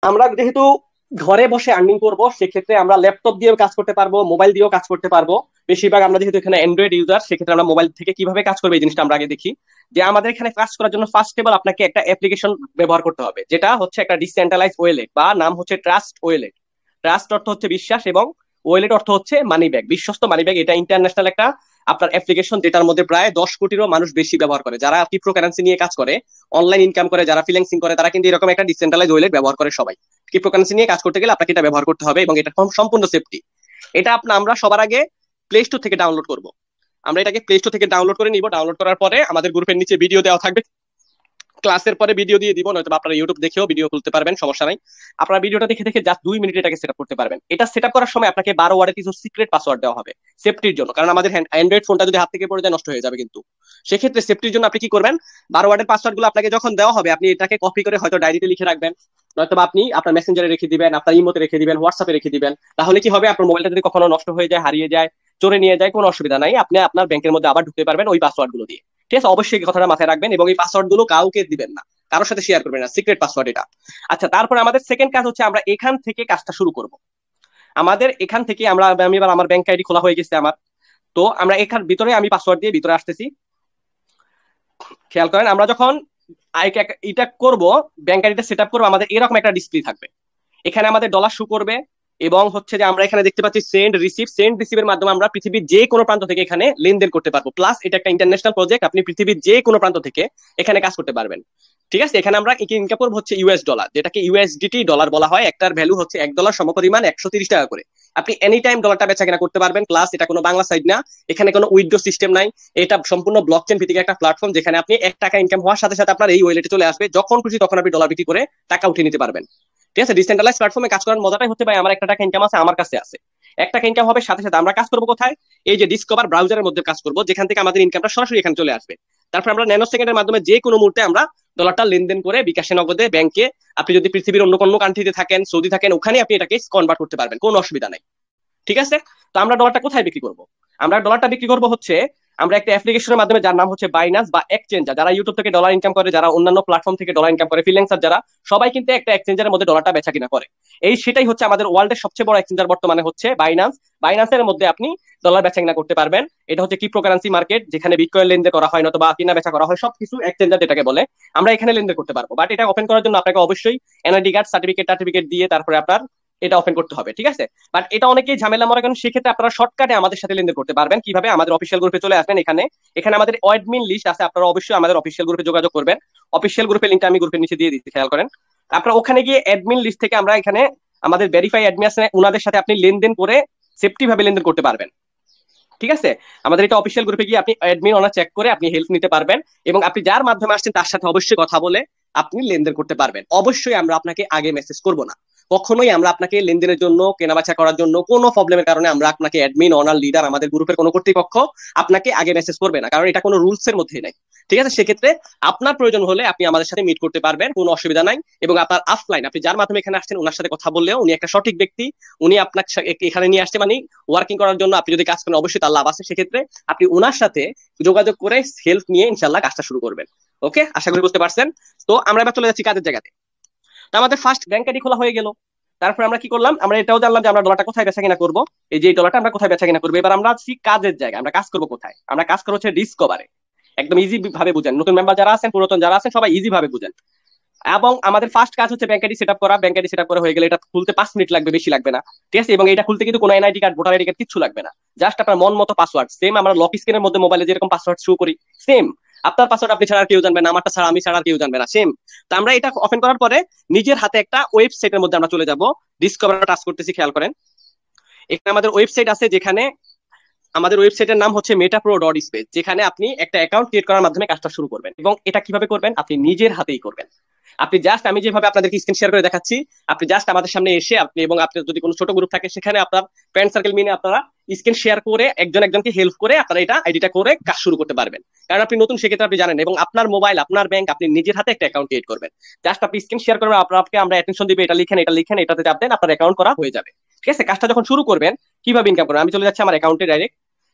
আমরা যেহেতু ঘরে বসে আর্নিং করব, সেক্ষেত্রে আমরা ল্যাপটপ দিয়েও কাজ করতে পারবো, মোবাইল দিয়েও কাজ করতে পারবো। বেশিরভাগ আমরা যেহেতু এখানে অ্যান্ড্রয়েড ইউজার, সেক্ষেত্রে আমরা মোবাইল থেকে কিভাবে কাজ করবে এই জিনিসটা আমরা আগে দেখি। যে আমাদের এখানে কাজ করার জন্য ফার্স্ট অফ অল আপনাকে একটা অ্যাপ্লিকেশন ব্যবহার করতে হবে, যেটা হচ্ছে একটা ডিসেন্ট্রালাইজ ওয়েলেট, বা নাম হচ্ছে ট্রাস্ট ওয়েলেট। ট্রাস্ট অর্থ হচ্ছে বিশ্বাস, এবং ওয়েলেট অর্থ হচ্ছে মানি ব্যাগ, বিশ্বস্ত মানি ব্যাগ। এটা ইন্টারন্যাশনাল একটা আপনার অ্যাপ্লিকেশন, যেটার মধ্যে প্রায় 10 কোটিরও মানুষ বেশি ব্যবহার করে, যারা ক্রিপ্টোকারেন্সি নিয়ে কাজ করে, অনলাইন ইনকাম করে, যারা ফ্রিল্যান্সিং করে, তারা কিন্তু এরকম একটা ডিসেন্ট্রালাইজ ওয়েলেট ব্যবহার করে সবাই। ক্রিপ্টোকারেন্সি নিয়ে কাজ করতে গেলে আপনাকে এটা ব্যবহার করতে হবে, এবং এটা সম্পূর্ণ সেফটি। এটা আমরা সবার আগে প্লে স্টোর থেকে ডাউনলোড করব। আমরা এটাকে প্লে স্টোর থেকে ডাউনলোড করে নিব। ডাউনলোড করার পরে আমাদের গ্রুপের নিচে ভিডিও দেওয়া থাকবে, ক্লাসের পরে ভিডিও দিয়ে দিব, নয়তো আপনারা ইউটিউব দেখেও ভিডিও খুলতে পারবেন, সমস্যা নাই। আপনারা ভিডিওটা দেখে দেখে জাস্ট 2 মিনিট এটাকে সেট করতে পারবেন। এটা সেট করার সময় আপনাকে 12 ওয়ার্ডের কিছু সিক্রেট পাসওয়ার্ড দেওয়া হবে সেফটির জন্য, কারণ আমাদের অ্যান্ড্রয়েড ফোনটা যদি হাত থেকে পড়ে যায় নষ্ট হয়ে যাবে কিন্তু। সেক্ষেত্রে সেফটির জন্য আপনি কি করবেন, 12 ওয়ার্ডের পাসওয়ার্ড গুলো আপনাকে যখন দেওয়া হবে, আপনি এটাকে কপি করে হয়তো ডায়েরিতে লিখে রাখবেন, নয়তো আপনি আপনার মেসেঞ্জারে রেখে দিবেন, আপনার ইমোতে রেখে দিবেন, হোয়াটসঅ্যাপে রেখে দিবেন। তাহলে কি হবে, আপনার মোবাইলটা যদি কখনো নষ্ট হয়ে যায়, হারিয়ে যায়, চোরে নিয়ে যায়, কোনো অসুবিধা নাই, আপনি আপনার ব্যাংকের মধ্যে আবার ঢুকতে পারবেন ওই পাসওয়ার্ড গুলো দিয়ে। ঠিক আছে, অবশ্যই এই কথাটা মাথায় রাখবেন, এবং এই পাসওয়ার্ড গুলো কাউকে দিবেন না, কারোর সাথে শেয়ার করবেন না, সিক্রেট পাসওয়ার্ড এটা। আচ্ছা, তারপরে আমাদের সেকেন্ড কাজ হচ্ছে আমরা এখান থেকে কাজটা শুরু করব। আমাদের এখান থেকে আমি এবার আমার ব্যাংক আইডি খোলা হয়ে গেছে আমার। তো আমরা এখান ভিতরে আমি পাসওয়ার্ড দিয়ে ভিতরে আসতেছি। খেয়াল করেন, আমরা যখন এটা করব, ব্যাংক আইডিটা সেট আপ করবো, আমাদের এরকম একটা ডিসপ্লে থাকবে। এখানে আমাদের ডলার শো করবে, এবং হচ্ছে যে আমরা এখানে দেখতে পাচ্ছি সেন্ড রিসিভের মাধ্যমে আমরা পৃথিবীর যে কোনো প্রান্ত থেকে এখানে লেনদেন করতে পারবো। প্লাস এটা একটা ইন্টারন্যাশনাল প্রজেক্ট, আপনি পৃথিবীর যে কোনো প্রান্ত থেকে এখানে কাজ করতে পারবেন। ঠিক আছে, এখানে আমরা ইনকাম করবো হচ্ছে ইউএস ডলার, যেটাকে ইউএসডিটি ডলার বলা হয়। একটার ভ্যালু হচ্ছে $1 সমপরিমাণ 130 টাকা করে। আপনি এনি টাইম ডলারটা বেচা কেনা করতে পারবেন। প্লাস এটা কোনো বাংলা সাইড না, এখানে কোনো উইথড্র সিস্টেম নাই। এটা সম্পূর্ণ ব্লকচেন ভিত্তিক একটা প্ল্যাটফর্ম, যেখানে আপনি 1 টাকা ইনকাম হওয়ার সাথে সাথে আপনার এই ওয়ালেটে চলে আসবে, যখন খুশি তখন আপনি ডলার বিক্রি করে টাকা উঠিয়ে নিতে পারবেন। ঠিক আছে, ডিসেন্ট্রালাইজ প্ল্যাটফর্মে কাজ করার মজাটাই হচ্ছে ভাই, আমার 1 টাকা ইনকাম আছে, আমার কাছে আছে। 1 টাকা ইনকাম হবে, সাথে সাথে আমরা কাজ করবো কোথায়, এই যে ডিসকভার ব্রাউজারের মধ্যে কাজ করবো, যেখান থেকে আমাদের ইনকামটা সরাসরি এখানে চলে আসবে। তারপর আমরা ন্যানো সেকেন্ডের মাধ্যমে যে কোনো মুহূর্তে আমরা ডলারটা লেনদেন করে বিকাশে, নগদে, ব্যাংকে, আপনি যদি পৃথিবীর অন্য কোনো কান্ট্রিতে থাকেন, সৌদি থাকেন, ওখানে আপনি এটাকে কনভার্ট করতে পারবেন, কোনো অসুবিধা নাই। ঠিক আছে, তো আমরা ডলারটা কোথায় বিক্রি করব, আমরা ডলারটা বিক্রি করব হচ্ছে আমরা একটা অ্যাপ্লিকেশনের মাধ্যমে, যার নাম হচ্ছে বাইনান্স বা এক্সচেঞ্জার। যারা ইউটিউব থেকে ডলার ইনকাম করে, যারা অন্যান্য প্ল্যাটফর্ম থেকে ডলার ইনকাম করে, ফ্রিল্যান্সার যারা, সবাই কিন্তু একটা এক্সচেঞ্জারের মধ্যে ডলারটা বেচা কিনা করে। সেটাই হচ্ছে আমাদের ওয়ার্ল্ডের সবচেয়ে বড় এক্সচেঞ্জার বর্তমানে হচ্ছে বাইনান্স। বাইনান্সের মধ্যে আপনি ডলার বেচা কিনা করতে পারবেন। এটা হচ্ছে ক্রিপ্টোকারেন্সি মার্কেট, যেখানে বিটকয়েন লেনদেন করা হয়, নয়তো বা কিনা বেচা করা হয়, সবকিছু এক্সচেঞ্জার যেটাকে বলে। আমরা এখানে লেনদেন করতে পারবো, বাট এটা ওপেন করার জন্য আপনাকে অবশ্যই এনআইডি কার্ড, সার্টিফিকেট দিয়ে তারপরে আপনার এটা ওপেন করতে হবে। ঠিক আছে, বাট এটা অনেকেই ঝামেলা মনে করেন। সেক্ষেত্রে আপনারা শর্টকাটে আমাদের সাথে লেনদেন করতে পারবেন। কিভাবে, আমাদের অফিসিয়াল গ্রুপে চলে আসবেন। এখানে এখানে আমাদের অ্যাডমিন লিস্ট আছে, আপনারা অবশ্যই আমাদের অফিসিয়াল গ্রুপে যোগাযোগ করবেন। অফিসিয়াল গ্রুপের লিঙ্কটা আমি গ্রুপের নিচে দিয়ে দিচ্ছি, খেয়াল করেন। আপনারা ওখানে গিয়ে অ্যাডমিন লিস্ট থেকে আমরা এখানে আমাদের ভেরিফাই অ্যাডমিন আছে, ওনাদের সাথে আপনি লেনদেন করে সেফটি ভাবে লেনদেন করতে পারবেন। ঠিক আছে, আমাদের এটা অফিসিয়াল গ্রুপে গিয়ে আপনি অ্যাডমিন অনার চেক করে আপনি হেল্প নিতে পারবেন, এবং আপনি যার মাধ্যমে আসছেন তার সাথে অবশ্যই কথা বলে আপনি লেনদেন করতে পারবেন। অবশ্যই আমরা আপনাকে আগে মেসেজ করব না, কখনোই আমরা আপনাকে লেনদেনের জন্য, কেনাবেচা করার জন্য কোনো প্রবলেমের কারণে আমরা আপনাকে অ্যাডমিন, অনার, লিডার, আমাদের গ্রুপের কোনো কর্তৃপক্ষ আপনাকে আগে মেসেজ করবে না, কারণ এটা কোনো রুলস এর মধ্যে নাই। ঠিক আছে, সেক্ষেত্রে আপনার প্রয়োজন হলে আপনি আমাদের সাথে মিট করতে পারবেন, কোনো অসুবিধা নাই। এবং আপনার অফলাইন, আপনি যার মাধ্যমে এখানে আসছেন ওনার সাথে কথা বললেও, উনি একটা সঠিক ব্যক্তি, উনি আপনাকে এখানে নিয়ে আসছে মানে ওয়ার্কিং করার জন্য। আপনি যদি কাজ করেন অবশ্যই তার লাভ আছে, সেক্ষেত্রে আপনি ওনার সাথে যোগাযোগ করে হেল্প নিয়ে ইনশাল্লাহ কাজটা শুরু করবেন। ওকে, আশা করি বুঝতে পারছেন। তো আমরা এবার চলে যাচ্ছি কাজের জায়গাতে। তো আমাদের ফার্স্ট ব্যাংক আইডি খোলা হয়ে গেল। তারপর আমরা কি করলাম, আমরা এটাও জানলাম যে আমরা ডলারটা কোথায় বেচা কিনা করবো। এই যে এই ডলারটা আমরা কোথায় বেচা কিনা করবো, এবার আমরা আছি কাজের জায়গায়। আমরা কাজ করবো কোথায়, আমরা কাজ করবো হচ্ছে ডিসকভারে। একদম ইজি ভাবে বুঝেন, নতুন মেম্বার যারা আছেন, পুরাতন যারা আছেন, সবাই ইজি ভাবে বুঝেন। এবং আমাদের ফার্স্ট কাজ হচ্ছে ব্যাংক আইডি সেট আপ করা। ব্যাংক আইডি সেট আপ করা হয়ে গেলে এটা খুলতে 5 মিনিট লাগবে, বেশি লাগবে না। ঠিক আছে, এবং এটা খুলতে কিন্তু কোনো NID card, voter ID card কিছু লাগবে না। জাস্ট আপনার মন মতো পাসওয়ার্ড, সেম আমরা লক স্ক্রিনের মধ্যে মোবাইলে যেরকম পাসওয়ার্ড শো করি, সেম আপনার পাসওয়ার্ড আপনি ছাড়া আর কেউ জানবে না, আমারটা ছাড়া আমি ছাড়া আর কেউ জানবে না, সেম। তো আমরা এটা ওপেন করার পরে নিজের হাতে একটা ওয়েবসাইটের মধ্যে আমরা চলে যাব। ডিসকভার টাচ করতেছি, খেয়াল করেন। এখানে আমাদের ওয়েবসাইট আছে, যেখানে আমাদের ওয়েবসাইটের নাম হচ্ছে metapro.space, যেখানে আপনি একটা অ্যাকাউন্ট ক্রিয়েট করার মাধ্যমে কাজটা শুরু করবেন। এবং এটা কিভাবে করবেন, আপনি নিজের হাতেই করবেন। আপনি জাস্ট, আমি যেভাবে আপনাদেরকে স্ক্রিন শেয়ার করে দেখাচ্ছি, আপনি জাস্ট আমাদের সামনে এসে আপনি, এবং আপনার যদি কোনো ছোট গ্রুপ থাকে সেখানে আপনার ফ্রেন্ড সার্কেল মিলে আপনারা স্ক্রিন শেয়ার করে একজন একজনকে হেল্প করে আপনারা এটা আইডিটা করে কাজ শুরু করতে পারবেন। কারণ আপনি নতুন, সেক্ষেত্রে আপনি জানেন, এবং আপনার মোবাইল, আপনার ব্যাংক, আপনি নিজের হাতে একটা অ্যাকাউন্ট ক্রিয়েট করবেন। জাস্ট আপনি স্ক্রিন শেয়ার করবেন, আপনাকে আমরা অ্যাটেনশন দিবে, এটা লিখেন, এটা লিখেন, এটাতে চাপ দেন, আপনার অ্যাকাউন্ট করা হয়ে যাবে। ঠিক আছে, কাজটা যখন শুরু করবেন, কিভাবে ইনকাম করবেন, আমি চলে যাচ্ছি আমার অ্যাকাউন্টে ডাইরেক্ট।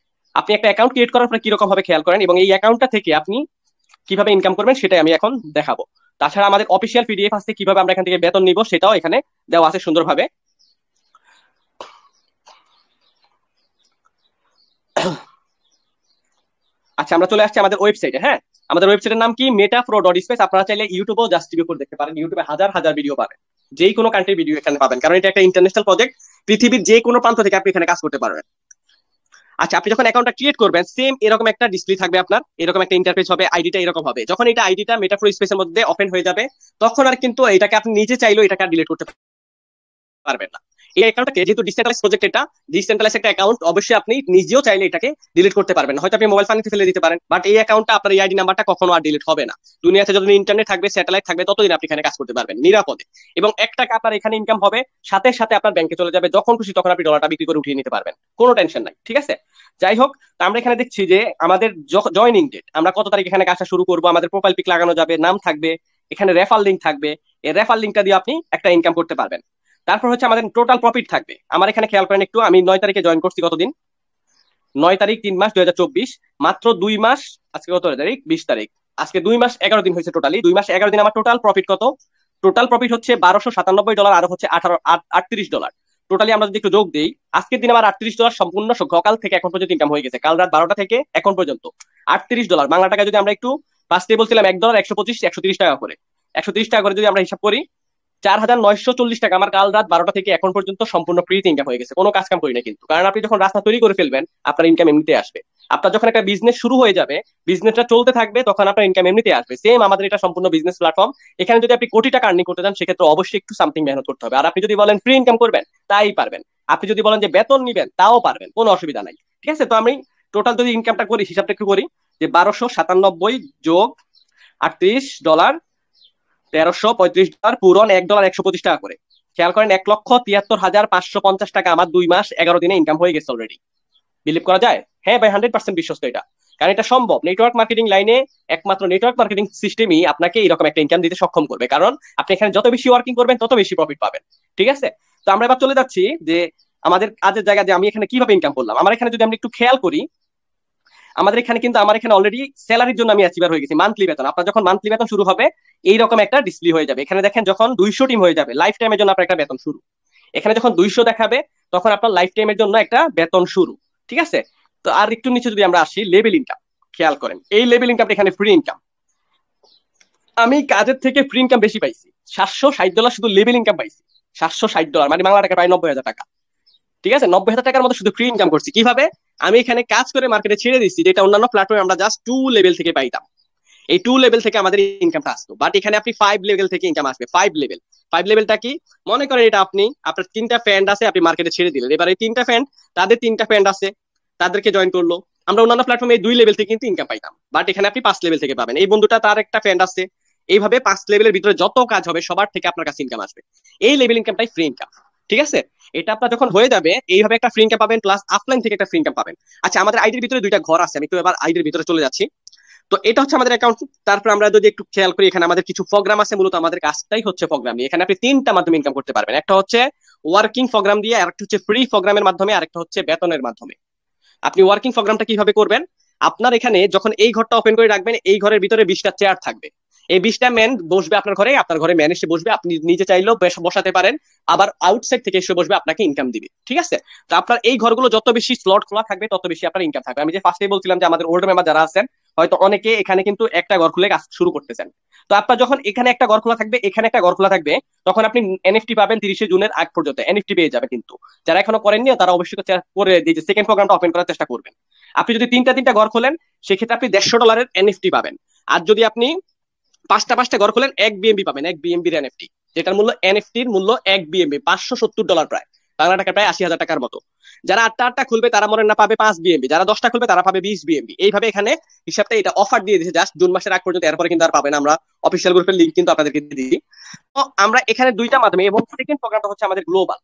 আপনি একটা অ্যাকাউন্ট ক্রিয়েট করার পরে কিরকম ভাবে খেয়াল করেন, এবং এই অ্যাকাউন্টটা থেকে আপনি কিভাবে ইনকাম করবেন সেটাই আমি এখন দেখাবো। তাছাড়া আমাদের অফিসিয়াল পিডিএফ আছে কিভাবে আমরা এখান থেকে বেতন নিব, সেটাও এখানে দেওয়া আছে সুন্দরভাবে। আচ্ছা, আমরা চলে আসছি আমাদের ওয়েবসাইটে। হ্যাঁ, আমাদের ওয়েবসাইটের নাম কি, metapro.space। আপনারা চাইলে ইউটিউবেও জাস্ট টিভি করে দেখতে পারেন, ইউটিউবে হাজার হাজার ভিডিও পাবেন, যেই কোনো কান্ট্রির ভিডিও এখানে পাবেন, কারণ এটা একটা ইন্টারন্যাশনাল প্রজেক্ট। পৃথিবীর যে কোনো প্রান্ত থেকে আপনি এখানে কাজ করতে পারবেন। আচ্ছা, আপনি যখন অ্যাকাউন্টটা ক্রিয়েট করবেন, সেম এরকম একটা ডিসপ্লে থাকবে আপনার, এরকম একটা ইন্টারফেস হবে, আইডিটা এরকম হবে। যখন এটা আইডিটা মেটাফ্লো স্পেসের মধ্যে ওপেন হয়ে যাবে, তখন আর কিন্তু এটাকে আপনি নিজে চাইলেও এটাকে ডিলিট করতে পারবেন না। এই অ্যাকাউন্টটাকে, যেহেতু ডিসেন্ট্রালাইজ প্রজেক্ট, এটা ডিসেন্ট্রালাইজ একটা অ্যাকাউন্ট, অবশ্যই আপনি নিজেও চাইলে এটাকে ডিলিট করতে পারবেন। হয়তো আপনি মোবাইল পানিতে ফেলে দিতে পারেন, বাট এই অ্যাকাউন্টটা, আপনার এই আইডি নাম্বারটা কখনো আর ডিলিট হবে না। দুনিয়াতে যতদিন ইন্টারনেট থাকবে, স্যাটেলাইট থাকবে, ততদিন আপনি এখানে কাজ করতে পারবেন নিরাপদে। এবং 1 টাকা আপনার এখানে ইনকাম হবে, সাথে সাথে আপনার ব্যাংকে চলে যাবে, যখন খুশি তখন আপনি ডলারটা বিক্রি করে উঠিয়ে নিতে পারবেন, কোনো টেনশন নাই। ঠিক আছে, যাই হোক, তো আমরা এখানে দেখছি যে আমাদের জয়নিং ডেট, আমরা কত তারিখ এখানে কাজটা শুরু করবো, আমাদের প্রোফাইল পিক লাগানো যাবে, নাম থাকবে, এখানে রেফার লিঙ্ক থাকবে। এই রেফার লিঙ্কটা দিয়ে আপনি একটা ইনকাম করতে পারবেন। তারপর হচ্ছে আমাদের টোটাল প্রফিট থাকবে। আমার এখানে খেয়াল করেন একটু, আমি 9 তারিখে জয়েন করছি, কতদিন, 9 তারিখ 3 মাস 2024, মাত্র 2 মাস। আজকে কত তারিখ, 20 তারিখ। আজকে 2 মাস 11 দিন হয়েছে, টোটালি 2 মাস 11 দিন। আমার টোটাল প্রফিট কত, টোটাল প্রফিট হচ্ছে $1297, আর হচ্ছে 38 ডলার। টোটালি আমরা যদি একটু যোগ দিই, আজকের দিন আমার $38 সম্পূর্ণ সকাল থেকে এখন পর্যন্ত ইনকাম হয়ে গেছে, কাল রাত 12টা থেকে এখন পর্যন্ত। $38 বাংলা টাকা যদি আমরা একটু, ফার্স্টে বলছিলাম $1 125 130 টাকা করে, 130 টাকা করে যদি আমরা হিসাব করি, 4,940 টাকা আমার কাল রাত 12টা থেকে এখন পর্যন্ত সম্পূর্ণ ফ্রিতে ইনকাম হয়ে গেছে, কোনো কাজ কাম করি না কিন্তু। কারণ আপনি যখন রাস্তা তৈরি করে ফেলবেন, আপনার ইনকাম এমনিতে আসবে। আপনার যখন একটা বিজনেস শুরু হয়ে যাবে, বিজনেসটা চলতে থাকবে, তখন আপনার ইনকাম এমনিতে আসবে। সেম আমাদের এটা সম্পূর্ণ বিজনেস প্ল্যাটফর্ম। এখানে যদি আপনি কোটি টাকা আর্নিং করতে চান, সেক্ষেত্রে অবশ্যই একটু সামথিং মেহনত করতে হবে। আর আপনি যদি বলেন ফ্রি ইনকাম করবেন, তাই পারবেন। আপনি যদি বলেন যে বেতন নিবেন, তাও পারবেন, কোনো অসুবিধা নাই। ঠিক আছে, তো আমি টোটাল যদি ইনকামটা করি, হিসাবটা একটু করি, যে 1297 যোগ $38, $1335 পূরণ $1 125 করে। খেয়াল করেন, 1,73,550 টাকা আমার 2 মাস 11 দিনে ইনকাম হয়ে গেছে অলরেডি। বিলিভ করা যায়? হ্যাঁ ভাই, 100% বিশ্বস্ত এটা, কারণ এটা সম্ভব। নেটওয়ার্ক মার্কেটিং লাইনে একমাত্র নেটওয়ার্ক মার্কেটিং সিস্টেমই আপনাকে এরকম একটা ইনকাম দিতে সক্ষম করবে, কারণ আপনি এখানে যত বেশি ওয়ার্কিং করবেন, তত বেশি প্রফিট পাবেন। ঠিক আছে, তো আমরা এবার চলে যাচ্ছি যে আমাদের কাজের জায়গা, যে আমি এখানে কিভাবে ইনকাম করলাম। আমার এখানে যদি আমরা একটু খেয়াল করি, আমাদের এখানে কিন্তু, আমার এখানে অলরেডি স্যালারির জন্য আমি অ্যাচিভার হয়ে গেছি, মান্থলি বেতন। আপনার যখন মান্থলি বেতন শুরু হবে, এইরকম একটা ডিসপ্লে হয়ে যাবে। এখানে দেখেন, যখন 200 টিম হয়ে যাবে, লাইফ টাইমের জন্য আপনার একটা বেতন শুরু। এখানে যখন 200 দেখাবে, তখন আপনার লাইফ টাইমের জন্য একটা বেতন শুরু। ঠিক আছে, তো আর একটু নিচে যদি আমরা আসি, লেভেল ইনকাম, খেয়াল করেন এই লেভেল ইনকাম এখানে ফ্রি ইনকাম। আমি কাজের থেকে ফ্রি ইনকাম বেশি পাইছি, $760 শুধু লেভেল ইনকাম পাইছি। $760 মানে বাংলা টাকা প্রায় 90,000 টাকা। ঠিক আছে, 90,000 টাকার মতো শুধু ফ্রি ইনকাম করছি। কিভাবে? আমি এখানে কাজ করে মার্কেটে ছেড়ে দিচ্ছি, যেটা অন্যান্য প্ল্যাটফর্মে আমরা জাস্ট 2 লেভেল থেকে পাইতাম। এই 2 লেভেল থেকে আমাদের ইনকামটা আসতো, বাট এখানে আপনি 5 লেভেল থেকে ইনকাম আসবে। 5 লেভেল, 5 লেভেলটা কি? মনে করেন এটা আপনি, আপনার 3টা ফ্রেন্ড আছে, আপনি মার্কেটে ছেড়ে দিলেন। এবার এই 3টা ফ্রেন্ড, তাদের 3টা ফ্রেন্ড আছে, তাদেরকে জয়েন করলো। আমরা অন্যান্য প্ল্যাটফর্মে এই 2 লেভেল থেকে কিন্তু ইনকাম পাইতাম, বাট এখানে আপনি 5 লেভেল থেকে পাবেন। এই বন্ধুটা, তার একটা ফ্রেন্ড আছে, এইভাবে 5 লেভেলের ভিতরে যত কাজ হবে, সবার থেকে আপনার কাছে ইনকাম আসবে। এই লেভেল ইনকামটাই ফ্রি ইনকাম। ঠিক আছে, এটা আপনার যখন হয়ে যাবে, এইভাবে একটা ফ্রি ইনকাম পাবেন, প্লাস অফলাইন থেকে একটা ফ্রি ইনকাম পাবেন। আচ্ছা, আমাদের আইডির ভিতরে 2টা ঘর আছে, আমি একটু এবার আইডির ভিতরে চলে যাচ্ছি। তো এটা হচ্ছে আমাদের অ্যাকাউন্ট। তারপর আমরা যদি একটু খেয়াল করি, এখানে আমাদের কিছু প্রোগ্রাম আছে, মূলত আমাদের কাজটাই হচ্ছে প্রোগ্রাম নিয়ে। এখানে আপনি 3টা মাধ্যমে ইনকাম করতে পারবেন, একটা হচ্ছে ওয়ার্কিং প্রোগ্রাম দিয়ে, আরেকটা হচ্ছে ফ্রি প্রোগ্রামের মাধ্যমে, আরেকটা হচ্ছে বেতনের মাধ্যমে। আপনি ওয়ার্কিং প্রোগ্রামটা কিভাবে করবেন? আপনার এখানে যখন এই ঘরটা ওপেন করে রাখবেন, এই ঘরের ভিতরে 20টা চেয়ার থাকবে। এই 20টা ম্যান বসবে আপনার ঘরে, আপনার ঘরে ম্যান এসে বসবে, আপনি নিজে চাইলেও বসাতে পারেন, আবার আউটসাইড থেকে এসে বসবে, আপনাকে ইনকাম দিবে। ঠিক আছে, তো আপনার এই ঘরগুলো যত বেশি স্লট খোলা থাকবে, তত বেশি আপনার ইনকাম থাকবে। আমি যে ফার্স্টে বলছিলাম যে আমাদের ওল্ড মেম্বার যারা আছেন, হয়তো অনেকে এখানে কিন্তু একটা ঘর খুলে কাজ শুরু করতেছেন। তো আপনার যখন এখানে একটা ঘর খোলা থাকবে, এখানে একটা ঘর খোলা থাকবে, তখন আপনি এনএফটি পাবেন 30শে জুনের আগ পর্যন্ত, এনএফটি পেয়ে যাবে। কিন্তু যারা এখনো করেননি, তারা অবশ্যই করে যে সেকেন্ড প্রোগ্রামটা ওপেন করার চেষ্টা করবেন। আপনি যদি 3টা ঘর খোলেন, সেক্ষেত্রে আপনি $150 এনএফটি পাবেন। আর যদি আপনি 5টা ঘর খোলেন, 1 বিএমবি পাবেন, 1 বিএমবির এনএফটি, যেটার মূল্য, এনএফটির মূল্য 1 বিএমবি, $570 প্রায়, বাংলা টাকা প্রায় 80,000 টাকার মতো। যারা 8টা খুলবে, তারা মনে না পাবে 5 বিএমবি, যারা 10টা খুলবে, তারা পাবে 20 বিএমবি। এইভাবে এখানে হিসাবটা, এটা অফার দিয়ে দিয়েছে জাস্ট জুন মাসের আগ পর্যন্ত, এরপরে কিন্তু আর পাবেন। আমরা অফিসিয়াল গ্রুপের লিঙ্ক কিন্তু আপনাদেরকে দিয়ে দিই। তো আমরা এখানে 2টা মাধ্যমে, এবং সেকেন্ড প্রোগ্রামটা হচ্ছে আমাদের গ্লোবাল।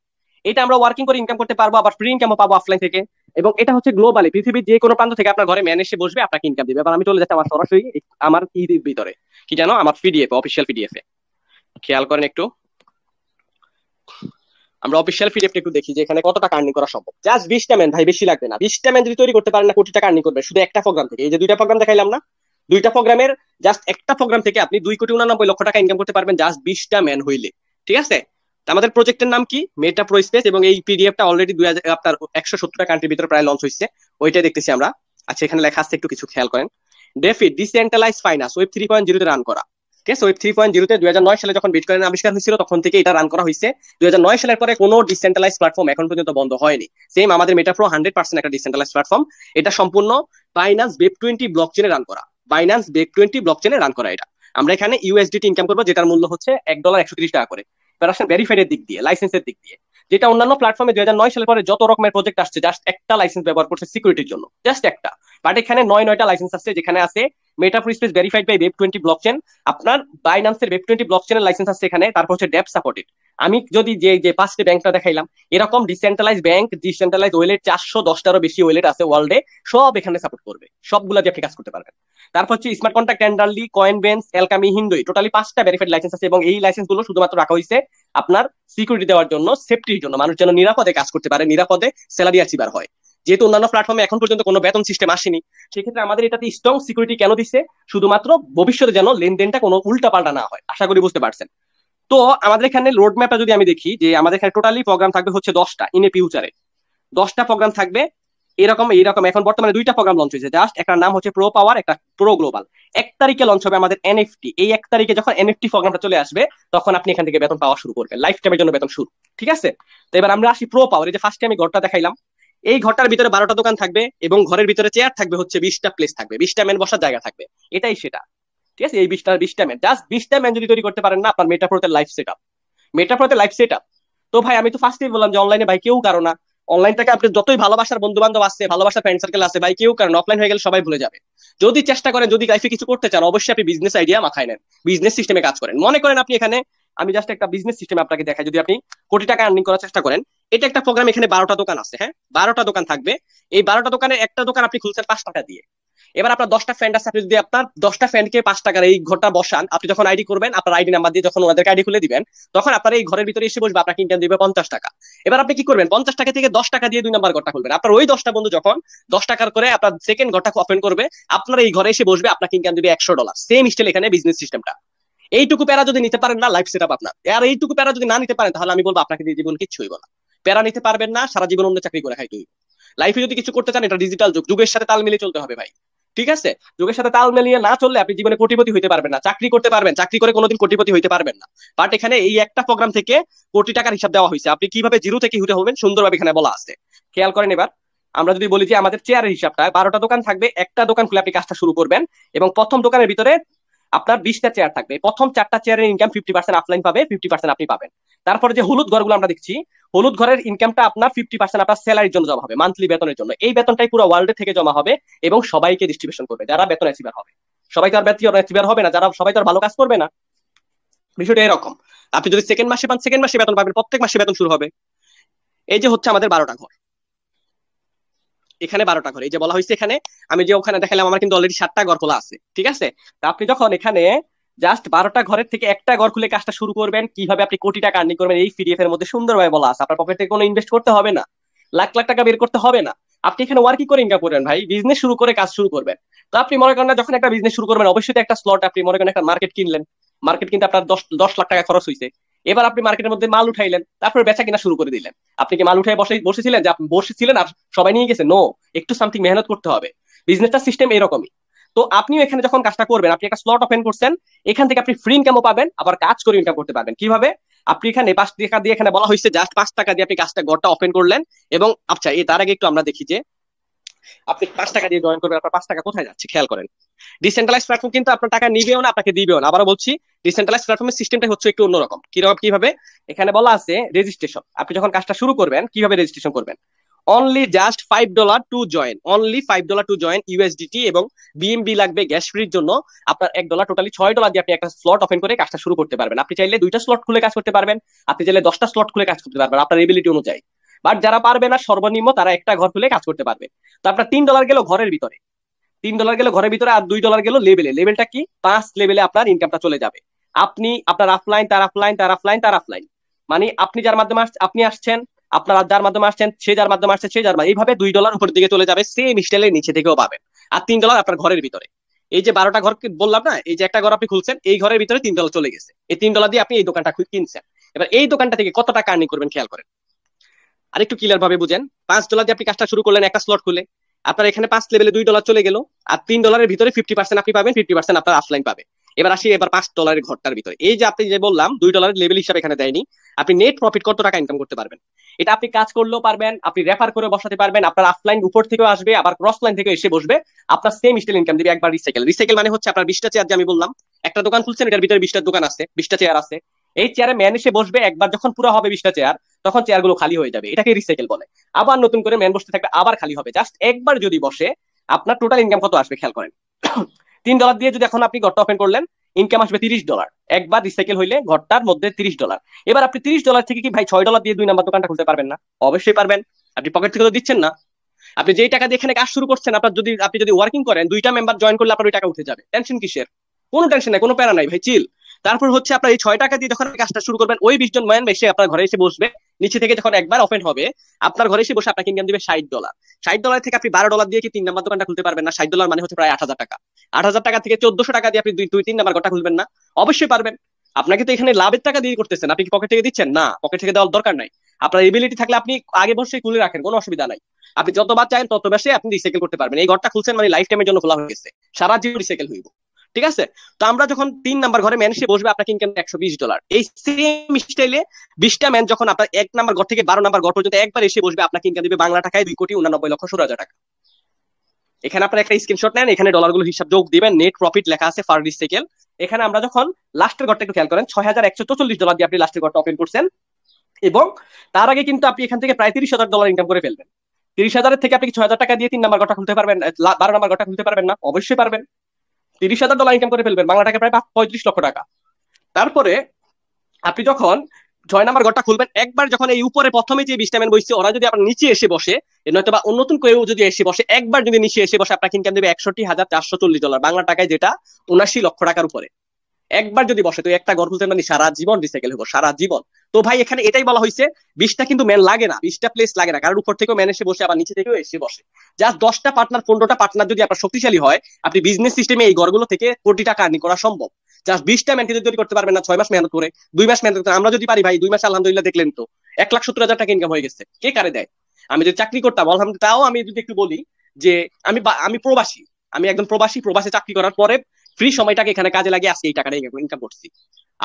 এটা আমরা ওয়ার্কিং করে ইনকাম করতে পারবো, আবার ফ্রি ইনকামও পাবো অফলাইন থেকে। এবং এটা হচ্ছে গ্লোবালি, পৃথিবীর যে কোনো প্রান্ত থেকে আপনার ঘরে ম্যান এসে বসবে, আপনাকে ইনকাম দিবে। এবার আমি চলে যাচ্ছি আমার সরাসরি আমার ভিতরে, কি জানো, আমার পিডিএফ, অফিসিয়াল পিডিএফ এ খেয়াল করেন একটু। আমরা অফিসিয়াল পিডিএফ একটু দেখি যে এখানে কত টাকা আর্নিং করা সম্ভব। জাস্ট 20টা ম্যান ভাই, বেশি লাগবে না। 20টা ম্যান যদি তৈরি করতে পারেন না, কোটি টাকা আর্নিং করবে শুধু একটা প্রোগ্রাম থেকে। এই যে 2টা প্রোগ্রাম দেখাইলাম না, দুইটা প্রোগ্রামের জাস্ট একটা প্রোগ্রাম থেকে আপনি 2,89,00,000 টাকা ইনকাম করতে পারবেন জাস্ট 20টা ম্যান হইলে। ঠিক আছে, তো আমাদের প্রজেক্টের নাম কি, মেটা প্রো স্পেস, এবং এই পিডিএফটা অলরেডি 2000 আপনার 170টা কান্ট্রির ভিতরে প্রায় লঞ্চ হয়েছে, ওইটাই দেখতেছি আমরা। আচ্ছা, এখানে লেখা আছে একটু কিছু খেয়াল করেন। ডেফি ডিসেন্ট্রালাইজ ফাইন্যান্স ওয়েব 3.0 তে রান করা। ঠিক আছে, ওয়েব 3.0 তে 2009 সালে যখন বিটকয়েন আবিষ্কার হয়েছিল তখন থেকে এটা রান করা হয়েছে। 2009 সালের পরে কোনো ডিসেন্ট্রালাইজ প্ল্যাটফর্ম এখন পর্যন্ত বন্ধ হয়নি। সেম আমাদের মেটাপ্রো 100% একটা ডিসেন্ট্রালাইজ প্ল্যাটফর্ম। এটা সম্পূর্ণ বাইন্যান্স ওয়েব 20 ব্লকচেনে রান করা, বাইন্যান্স ওয়েব 20 ব্লকচেনে রান করা। এটা আমরা এখানে ইউএসডিটি ইনকাম করবো, যেটার মূল্য হচ্ছে $1.130 করে। এবার আসেন ভেরিফাইডের দিক দিয়ে, লাইসেন্সের দিক দিয়ে, যেটা অন্যান্য প্ল্যাটফর্মে 2009 সালের পরে যত রকমের প্রজেক্ট আসছে জাস্ট একটা লাইসেন্স ব্যবহার করছে সিকিউরিটির জন্য, জাস্ট একটা। বাট এখানে 9টা লাইসেন্স আছে, যেখানে আছে Metapro space verified by web 20 blockchain, আপনার বাইন্যান্সের ওয়েব 20 ব্লকচেনের লাইসেন্স আছে এখানে, তারপর হচ্ছে ডেপ সাপোর্টেড। আমি যদি যে যে পাঁচটি ব্যাংকটা দেখাইলাম, এরকম ডিসেন্ট্রালাইজ ব্যাংক, ডিসেন্ট্রালাইজ ওয়ালেট 410টারও বেশি ওয়ালেট আছে ওয়ার্ল্ডে, সব এখানে সাপোর্ট করবে, সবগুলা দিয়ে আপনি কাজ করতে পারবেন। তারপর হচ্ছে স্মার্ট কন্ট্রাক্ট, টেন্ডারলি, কয়েনবেন্স, এলকামি, হিন্দুই, টোটালি 5টা ভেরিফাইড লাইসেন্স আছে, এবং এই লাইসেন্স গুলো শুধুমাত্র রাখা হয়েছে আপনার সিকিউরিটি দেওয়ার জন্য, সেফটির জন্য, মানুষ যেন নিরাপদে কাজ করতে পারে, নিরাপদে স্যালারি অ্যাচিভার হয়। যেহেতু অন্যান্য প্ল্যাটফর্মে এখন পর্যন্ত কোনো বেতন সিস্টেম আসেনি, সেক্ষেত্রে আমাদের এটাতে স্ট্রং সিকিউরিটি কেন দিচ্ছে, শুধুমাত্র ভবিষ্যতে যেন লেনদেনটা কোনো উল্টা পাল্টা না হয়। আশা করি বুঝতে পারছেন। তো আমাদের এখানে রোড ম্যাপটা যদি আমি দেখি, যে আমাদের এখানে টোটালি প্রোগ্রাম থাকবে হচ্ছে 10টা ইন এ ফিউচারে, 10টা প্রোগ্রাম থাকবে এরকম এইরকম। এখন বর্তমানে 2টা প্রোগ্রাম লঞ্চ হয়েছে, জাস্ট একটা নাম হচ্ছে প্রো পাওয়ার, একটা প্রো গ্লোবাল। 1 তারিখে লঞ্চ হবে আমাদের এনএফটি। এই 1 তারিখে যখন এনএফটি প্রোগ্রামটা চলে আসবে, তখন আপনি এখান থেকে বেতন পাওয়া শুরু করবেন, লাইফ টাইমের জন্য বেতন শুরু। ঠিক আছে, তো এবার আমরা আসি প্রো পাওয়ার। এই যে ফার্স্টে আমি ঘরটা দেখাইলাম, এই ঘরটার ভিতরে 12টা দোকান থাকবে, এবং ঘরের ভিতরে চেয়ার থাকবে হচ্ছে 20টা প্লেস থাকবে, 20টা ম্যান বসার জায়গা থাকবে। এটাই সেটা। ঠিক আছে, এই 20টা ম্যান, জাস্ট 20টা ম্যান যদি তৈরি করতে পারেন না, আপনার মেটাপ্রোতে লাইফ সেট আপ, মেটাপ্রোতে লাইফ সেট আপ। তো ভাই আমি তো ফার্স্টেই বললাম যে অনলাইনে ভাই কেউ কারো না, অনলাইনটাকে আপনি যতই ভালোবাসার বন্ধু বান্ধব আছে, ভালোবাসার ফ্রেন্ড সার্কেল আছে, ভাই কেউ কারণ অফলাইন হয়ে গেলে সবাই ভুলে যাবে। যদি চেষ্টা করেন, যদি লাইফে কিছু করতে চান, অবশ্যই আপনি বিজনেস আইডিয়া মাথায় নেন, বিজনেস সিস্টেমে কাজ করেন। মনে করেন আপনি এখানে, আমি জাস্ট একটা বিজনেস সিস্টেম আপনাকে দেখাই, যদি আপনি কোটি টাকা আর্নিং করার চেষ্টা করেন, এটা একটা প্রোগ্রাম, এখানে 12টা দোকান আছে, হ্যাঁ 12টা দোকান থাকবে। এই 12টা দোকানের একটা দোকান আপনি খুলছেন 5 টাকা দিয়ে। এবার আপনার 10টা ফ্রেন্ড আছে, আপনি যদি আপনার 10টা ফ্রেন্ডকে 5 টাকার এই ঘরটা বসান, আপনি যখন আইডি করবেন, আপনার আইডি নাম্বার দিয়ে যখন ওনাদেরকে আইডি খুলে দিবেন, তখন আপনার এই ঘরের ভিতরে এসে বসবে, আপনাকে ইনকাম দিবে 50 টাকা। এবার আপনি কি করবেন, 50 টাকা থেকে 10 টাকা দিয়ে 2 নাম্বার ঘরটা খুলবেন। আপনার ওই 10টা বন্ধু যখন 10 টাকার করে আপনার সেকেন্ড ঘরটা ওপেন করবে, আপনার এই ঘরে এসে বসবে, আপনাকে ইনকাম দিবে $100। সেম স্টাইল এখানে বিজনেস সিস্টেমটা। এইটুকু প্যারা যদি নিতে পারেন না, লাইফ সেট আপ আপনার। আর এইটুকু প্যারা যদি না নিতে পারেন, তাহলে আমি বলবো আপনাকে দিয়ে জীবন কিচ্ছুই বলা। প্যারা নিতে পারবেন না, সারা জীবন অন্য চাকরি করে খাইতে হইব। লাইফে যদি কিছু করতে চান, এটা ডিজিটাল যুগ, যুগের সাথে তাল মিলিয়ে চলতে হবে ভাই। ঠিক আছে, যুগের সাথে তাল মিলিয়ে না চললে আপনি জীবনে কোটিপতি হইতে পারবেন না। চাকরি করতে পারবেন, চাকরি করে কোনোদিন কোটিপতি হইতে পারবেন না। বাট এখানে এই একটা প্রোগ্রাম থেকে কোটি টাকার হিসাব দেওয়া হয়েছে, আপনি কিভাবে জিরো থেকে হিরো হবেন সুন্দরভাবে এখানে বলা আছে। খেয়াল করেন। এবার আমরা যদি বলি যে আমাদের চেয়ারের হিসাবটা, 12টা দোকান থাকবে, একটা দোকান খুলে আপনি কাজটা শুরু করবেন, এবং প্রথম দোকানের ভিতরে আপনার 20টা চেয়ার থাকবে। প্রথম 4টা চেয়ারের ইনকাম 50% আফলাইন পাবে, 50% আপনি পাবেন। তারপরে যে হলুদ ঘরগুলো আমরা দেখছি, হলুদ ঘরের ইনকামটা আপনার 50% আপনার স্যালারির জন্য জমা হবে, মান্থলি বেতনের জন্য। এই বেতনটাই পুরো ওয়ার্ল্ড থেকে জমা হবে, এবং সবাইকে ডিস্ট্রিবিউশন করবে যারা বেতন অ্যাচিভার হবে। সবাই তো আর বেতন অ্যাচিভার হবে না, যারা সবাই তো আর ভালো কাজ করবে না। বিষয়টা এরকম। আপনি যদি সেকেন্ড মাসে পান, সেকেন্ড মাসে বেতন পাবেন, প্রত্যেক মাসে বেতন শুরু হবে। এই যে হচ্ছে আমাদের 12টা ঘর, এখানে 12টা ঘর, এই যে বলা হয়েছে এখানে, আমি যে ওখানে দেখালাম আমার কিন্তু অলরেডি 7টা ঘর খোলা আছে। ঠিক আছে, তা আপনি যখন এখানে জাস্ট 12টা ঘরের থেকে একটা ঘর খুলে কাজটা শুরু করবেন, কিভাবে আপনি কোটি টাকা আর্নিং করবেন, এই পিডিএফ এর মধ্যে সুন্দরভাবে বলা আছে। আপনার পকেটে কোনো ইনভেস্ট করতে হবে না, লাখ লাখ টাকা বের করতে হবে না। আপনি এখানে ওয়ার্কিং করে ইনকাম করবেন ভাই, বিজনেস শুরু করে কাজ শুরু করবেন। তো আপনি মনে করেন না, যখন একটা বিজনেস শুরু করবেন, অবশ্যই একটা স্লট, আপনি মনে করেন একটা মার্কেট কিনলেন, মার্কেট কিন্তু আপনার 10 লাখ টাকা খরচ হয়েছে। এবার আপনি মার্কেটের মধ্যে মাল উঠাইলেন, তারপরে বেচা কিনা শুরু করে দিলেন। আপনি কি মাল উঠাই বসেছিলেন যে আপনি বসেছিলেন আর সবাই নিয়ে গেছে? নো, একটু সামথিং মেহনত করতে হবে। বিজনেসটা সিস্টেম এরকমই। তো আপনিও এখানে যখন কাজটা করবেন, আপনি একটা স্লট ওপেন করছেন, এখান থেকে আপনি ফ্রি ইনকামও পাবেন, আবার কাজ করে ইনকাম করতে পারবেন। কিভাবে? আপনি এখানে 5 টাকা দিয়ে, এখানে বলা হয়েছে জাস্ট 5 টাকা দিয়ে আপনি কাজটা ঘরটা ওপেন করলেন। এবং আচ্ছা, তার আগে একটু আমরা দেখি যে আপনি 5 টাকা দিয়ে জয়েন করবেন, আপনার 5 টাকা কোথায় যাচ্ছে খেয়াল করেন। ডিসেন্ট্রালাইজ প্ল্যাটফর্ম কিন্তু আপনার টাকা নিবেও না, আপনাকে দিবেও না। আবারও বলছি, ডিসেন্ট্রালাইজ প্ল্যাটফর্মের সিস্টেমটা হচ্ছে একটু অন্যরকম। কিভাবে? এখানে বলা আছে রেজিস্ট্রেশন। আপনি যখন কাজটা শুরু করবেন, কিভাবে রেজিস্ট্রেশন করবেন? Only just $5 to join, only $5 to join USDT, এবং বিএমবি লাগবে গ্যাস ফ্রির জন্য। আপনার $1, টোটালি $6 দিয়ে আপনি একটা স্লট ওপেন করে কাজটা শুরু করতে পারবেন। আপনি চাইলে 2টা স্লট খুলে কাজ করতে পারবেন, আপনি চাইলে 10টা স্লট খুলে কাজ করতে পারবেন, আপনার এবিলিটি অনুযায়ী। বাট যারা পারবে না, সর্বনিম্ন তারা একটা ঘর খুলে কাজ করতে পারবে। তো আপনার $3 গেল ঘরের ভিতরে, $3 গেল ঘরের ভিতরে, আর $2 গেল লেভেলে। লেভেলটা কি? 5 লেভেলে আপনার ইনকামটা চলে যাবে। আপনি আপনার আফলাইন, তার আফলাইন, তার আফলাইন, তার আফলাইন, মানে আপনি যার মাধ্যমে আপনি আসছেন, আপনার যার মাধ্যমে আসছেন, সে যার মাধ্যমে আসছে, সে যার, এইভাবে $2 উপরের দিকে চলে যাবে। সেম স্টাইলের নিচে থেকেও পাবেন। আর $3 আপনার ঘরের ভিতরে। এই যে 12টা ঘর বললাম না, এই যে একটা ঘর আপনি খুলছেন, এই ঘরের ভিতরে $3 চলে গেছে, এই $3 দিয়ে আপনি এই দোকানটা কিনছেন। এবার এই দোকানটা থেকে কত টাকা আর্নিং করবেন খেয়াল করেন, আর একটু ক্লিয়ার ভাবে বুঝেন। $5 দিয়ে আপনি কাজটা শুরু করলেন একটা স্লট খুলে, আপনার এখানে 5 লেভেলে $2 চলে গেল, আর $3 ভিতরে 50% আপনি পাবেন, 50% আপনার অফলাইন পাবে। এবার আসি এবার $5 ঘরটার ভিতরে, এই যে আপনি যে বললাম $2 লেভেল হিসাবে এখানে দেয়নি, আপনি নেট প্রফিট কত টাকা ইনকাম করতে পারবেন, এটা আপনি কাজ করলেও পারবেন, আপনি রেফার করে বসাতে পারবেন, আপনার অফলাইন উপর থেকেও আসবে, আবার ক্রস লাইন থেকে এসে বসবে, আপনার সেম স্টাইল ইনকাম দিবে একবার। রিসাইকেল, রিসাইকেল মানে হচ্ছে আপনার 20টা চেয়ার, যে আমি বললাম একটা দোকান খুলছেন, এটার ভিতরে 20টা দোকান আছে, 20টা চেয়ার আছে, এই চেয়ারে ম্যান এসে বসবে, একবার যখন পুরো হবে 20টা চেয়ার, তখন চেয়ার গুলো খালি হয়ে যাবে, এটাকে রিসাইকেল বলে। আবার নতুন করে ম্যান বসতে থাকবে, আবার খালি হবে, জাস্ট একবার যদি বসে আপনার টোটাল ইনকাম কত আসবে খেয়াল করেন। $3 দিয়ে যদি এখন আপনি ঘরটা ওপেন করলেন, ইনকাম আসবে $30, একবার রিসাইকেল হইলে ঘরটার মধ্যে $30। এবার আপনি $30 থেকে কি ভাই $6 দিয়ে 2 নাম্বার দোকানটা খুলতে পারবেন না? অবশ্যই পারবেন, আপনি পকেট থেকে তো দিচ্ছেন না। আপনি যেই টাকা দিয়ে এখানে কাজ শুরু করছেন, আপনার যদি আপনি যদি ওয়ার্কিং করেন, 2টা মেম্বার জয়েন করলে আপনার ওই টাকা উঠে যাবে, টেনশন কিসের? কোনো টেনশন নাই, কোনো প্যারা নাই ভাই, চিল। তারপর হচ্ছে আপনার এই $6 দিয়ে যখন কাজটা শুরু করবেন, ওই 20 জন ম্যান এসে আপনার ঘরে এসে বসবে, নিচে থেকে যখন একবার ওপেন হবে আপনার ঘরে এসে বসে আপনাকে ইনকাম দিবে $60। $60 থেকে আপনি $12 দিয়ে কি 3 নাম্বার দোকানটা খুলতে পারবেন না? $60 মানে হচ্ছে প্রায় 8,000 টাকা। 8,000 টাকা থেকে 1,400 টাকা দিয়ে আপনি 2-3 নাম্বার ঘরটা খুলবেন না? অবশ্যই পারবেন। আপনাকে তো এখানে লাভের টাকা দিয়ে করতেছেন, আপনি কি পকেট থেকে দিচ্ছেন? না, পকেট থেকে দেওয়ার দরকার নাই। আপনার এবিলিটি থাকলে আপনি আগে বসে খুলে রাখেন, কোনো অসুবিধা নাই। আপনি যতবার চান তত বেশি আপনি রিসাইকেল করতে পারবেন। এই ঘরটা খুলছেন মানে লাইফ টাইমের জন্য খোলা হয়ে গেছে, সারা জীবন রিসাইকেল হইব। ঠিক আছে? তো আমরা যখন 3 নাম্বার ঘরে ম্যান এসে বসবে, আপনাকে ইনকাম $120। এই সেম স্টাইলে 20টা ম্যান যখন আপনার 1 নাম্বার ঘর থেকে 12 নাম্বার ঘর পর্যন্ত একবার এসে বসবে, আপনাকে ইনকাম দিবে বাংলা টাকায় 2,89,16,000 টাকা। এখানে আপনার একটা স্ক্রিনশট নেন, এখানে ডলারগুলো হিসাব যোগ দিবেন, নেট প্রফিট লেখা আছে ফার রিসাইকেল। এখানে আমরা যখন লাস্টের ঘরটা একটু খেয়াল করেন, $6,144 দিয়ে আপনি লাস্টের ঘরটা ওপেন করছেন, এবং তার আগে কিন্তু আপনি এখান থেকে প্রায় $30,000 ইনকাম করে ফেলবেন। 30,000 থেকে আপনি কি 6,000 টাকা দিয়ে 3 নাম্বার ঘরটা খুলতে পারবেন, 12 নাম্বার ঘরটা খুলতে পারবেন না? অবশ্যই পারবেন। $30,000 ইনকাম করে ফেলবেন, বাংলা টাকা প্রায় 35 লক্ষ টাকা। তারপরে আপনি যখন 6 নাম্বার ঘরটা খুলবেন, একবার যখন এই উপরে প্রথমে যে 20টা ম্যান বসছে, ওরা যদি আপনার নিচে এসে বসে, নয়তো বা নতুন কেউ যদি এসে বসে, একবার যদি নিচে এসে বসে, আপনাকে ইনকাম দেবে $61,440, বাংলা টাকায় যেটা 79 লক্ষ টাকার উপরে। একবার যদি বসে, তো একটা ঘর খুলতে মানে সারা জীবন রিসাইকেল হবো, সারা জীবন। তো ভাই এখানে এটাই বলা হয়েছে, 20টা কিন্তু ম্যান লাগে না, 20টা প্লেস লাগে না, কারণ উপর থেকেও ম্যান এসে বসে, আবার নিচে থেকেও এসে বসে। জাস্ট 10টা পার্টনার, 15টা পার্টনার যদি আপনার শক্তিশালী হয়, আপনি বিজনেস সিস্টেমে এই ঘরগুলো থেকে কোটি টাকা আর্নিং করা সম্ভব। জাস্ট 20টা ম্যানকে যদি করতে পারবেন না 6 মাস মেহনত করে, 2 মাস মেহনত করে, আমরা যদি পারি ভাই 2 মাস আলহামদুলিল্লাহ দেখলেন তো 1,70,000 টাকা ইনকাম হয়ে গেছে। কে কারে দেয়? আমি যদি চাকরি করতাম আলহামদুলিল্লাহ, তাও আমি যদি একটু বলি যে আমি প্রবাসী, আমি একজন প্রবাসী, প্রবাসে চাকরি করার পরে ফ্রি সময়টাকে এখানে কাজে লাগিয়ে আজকে এই টাকাটা ইনকাম করছি।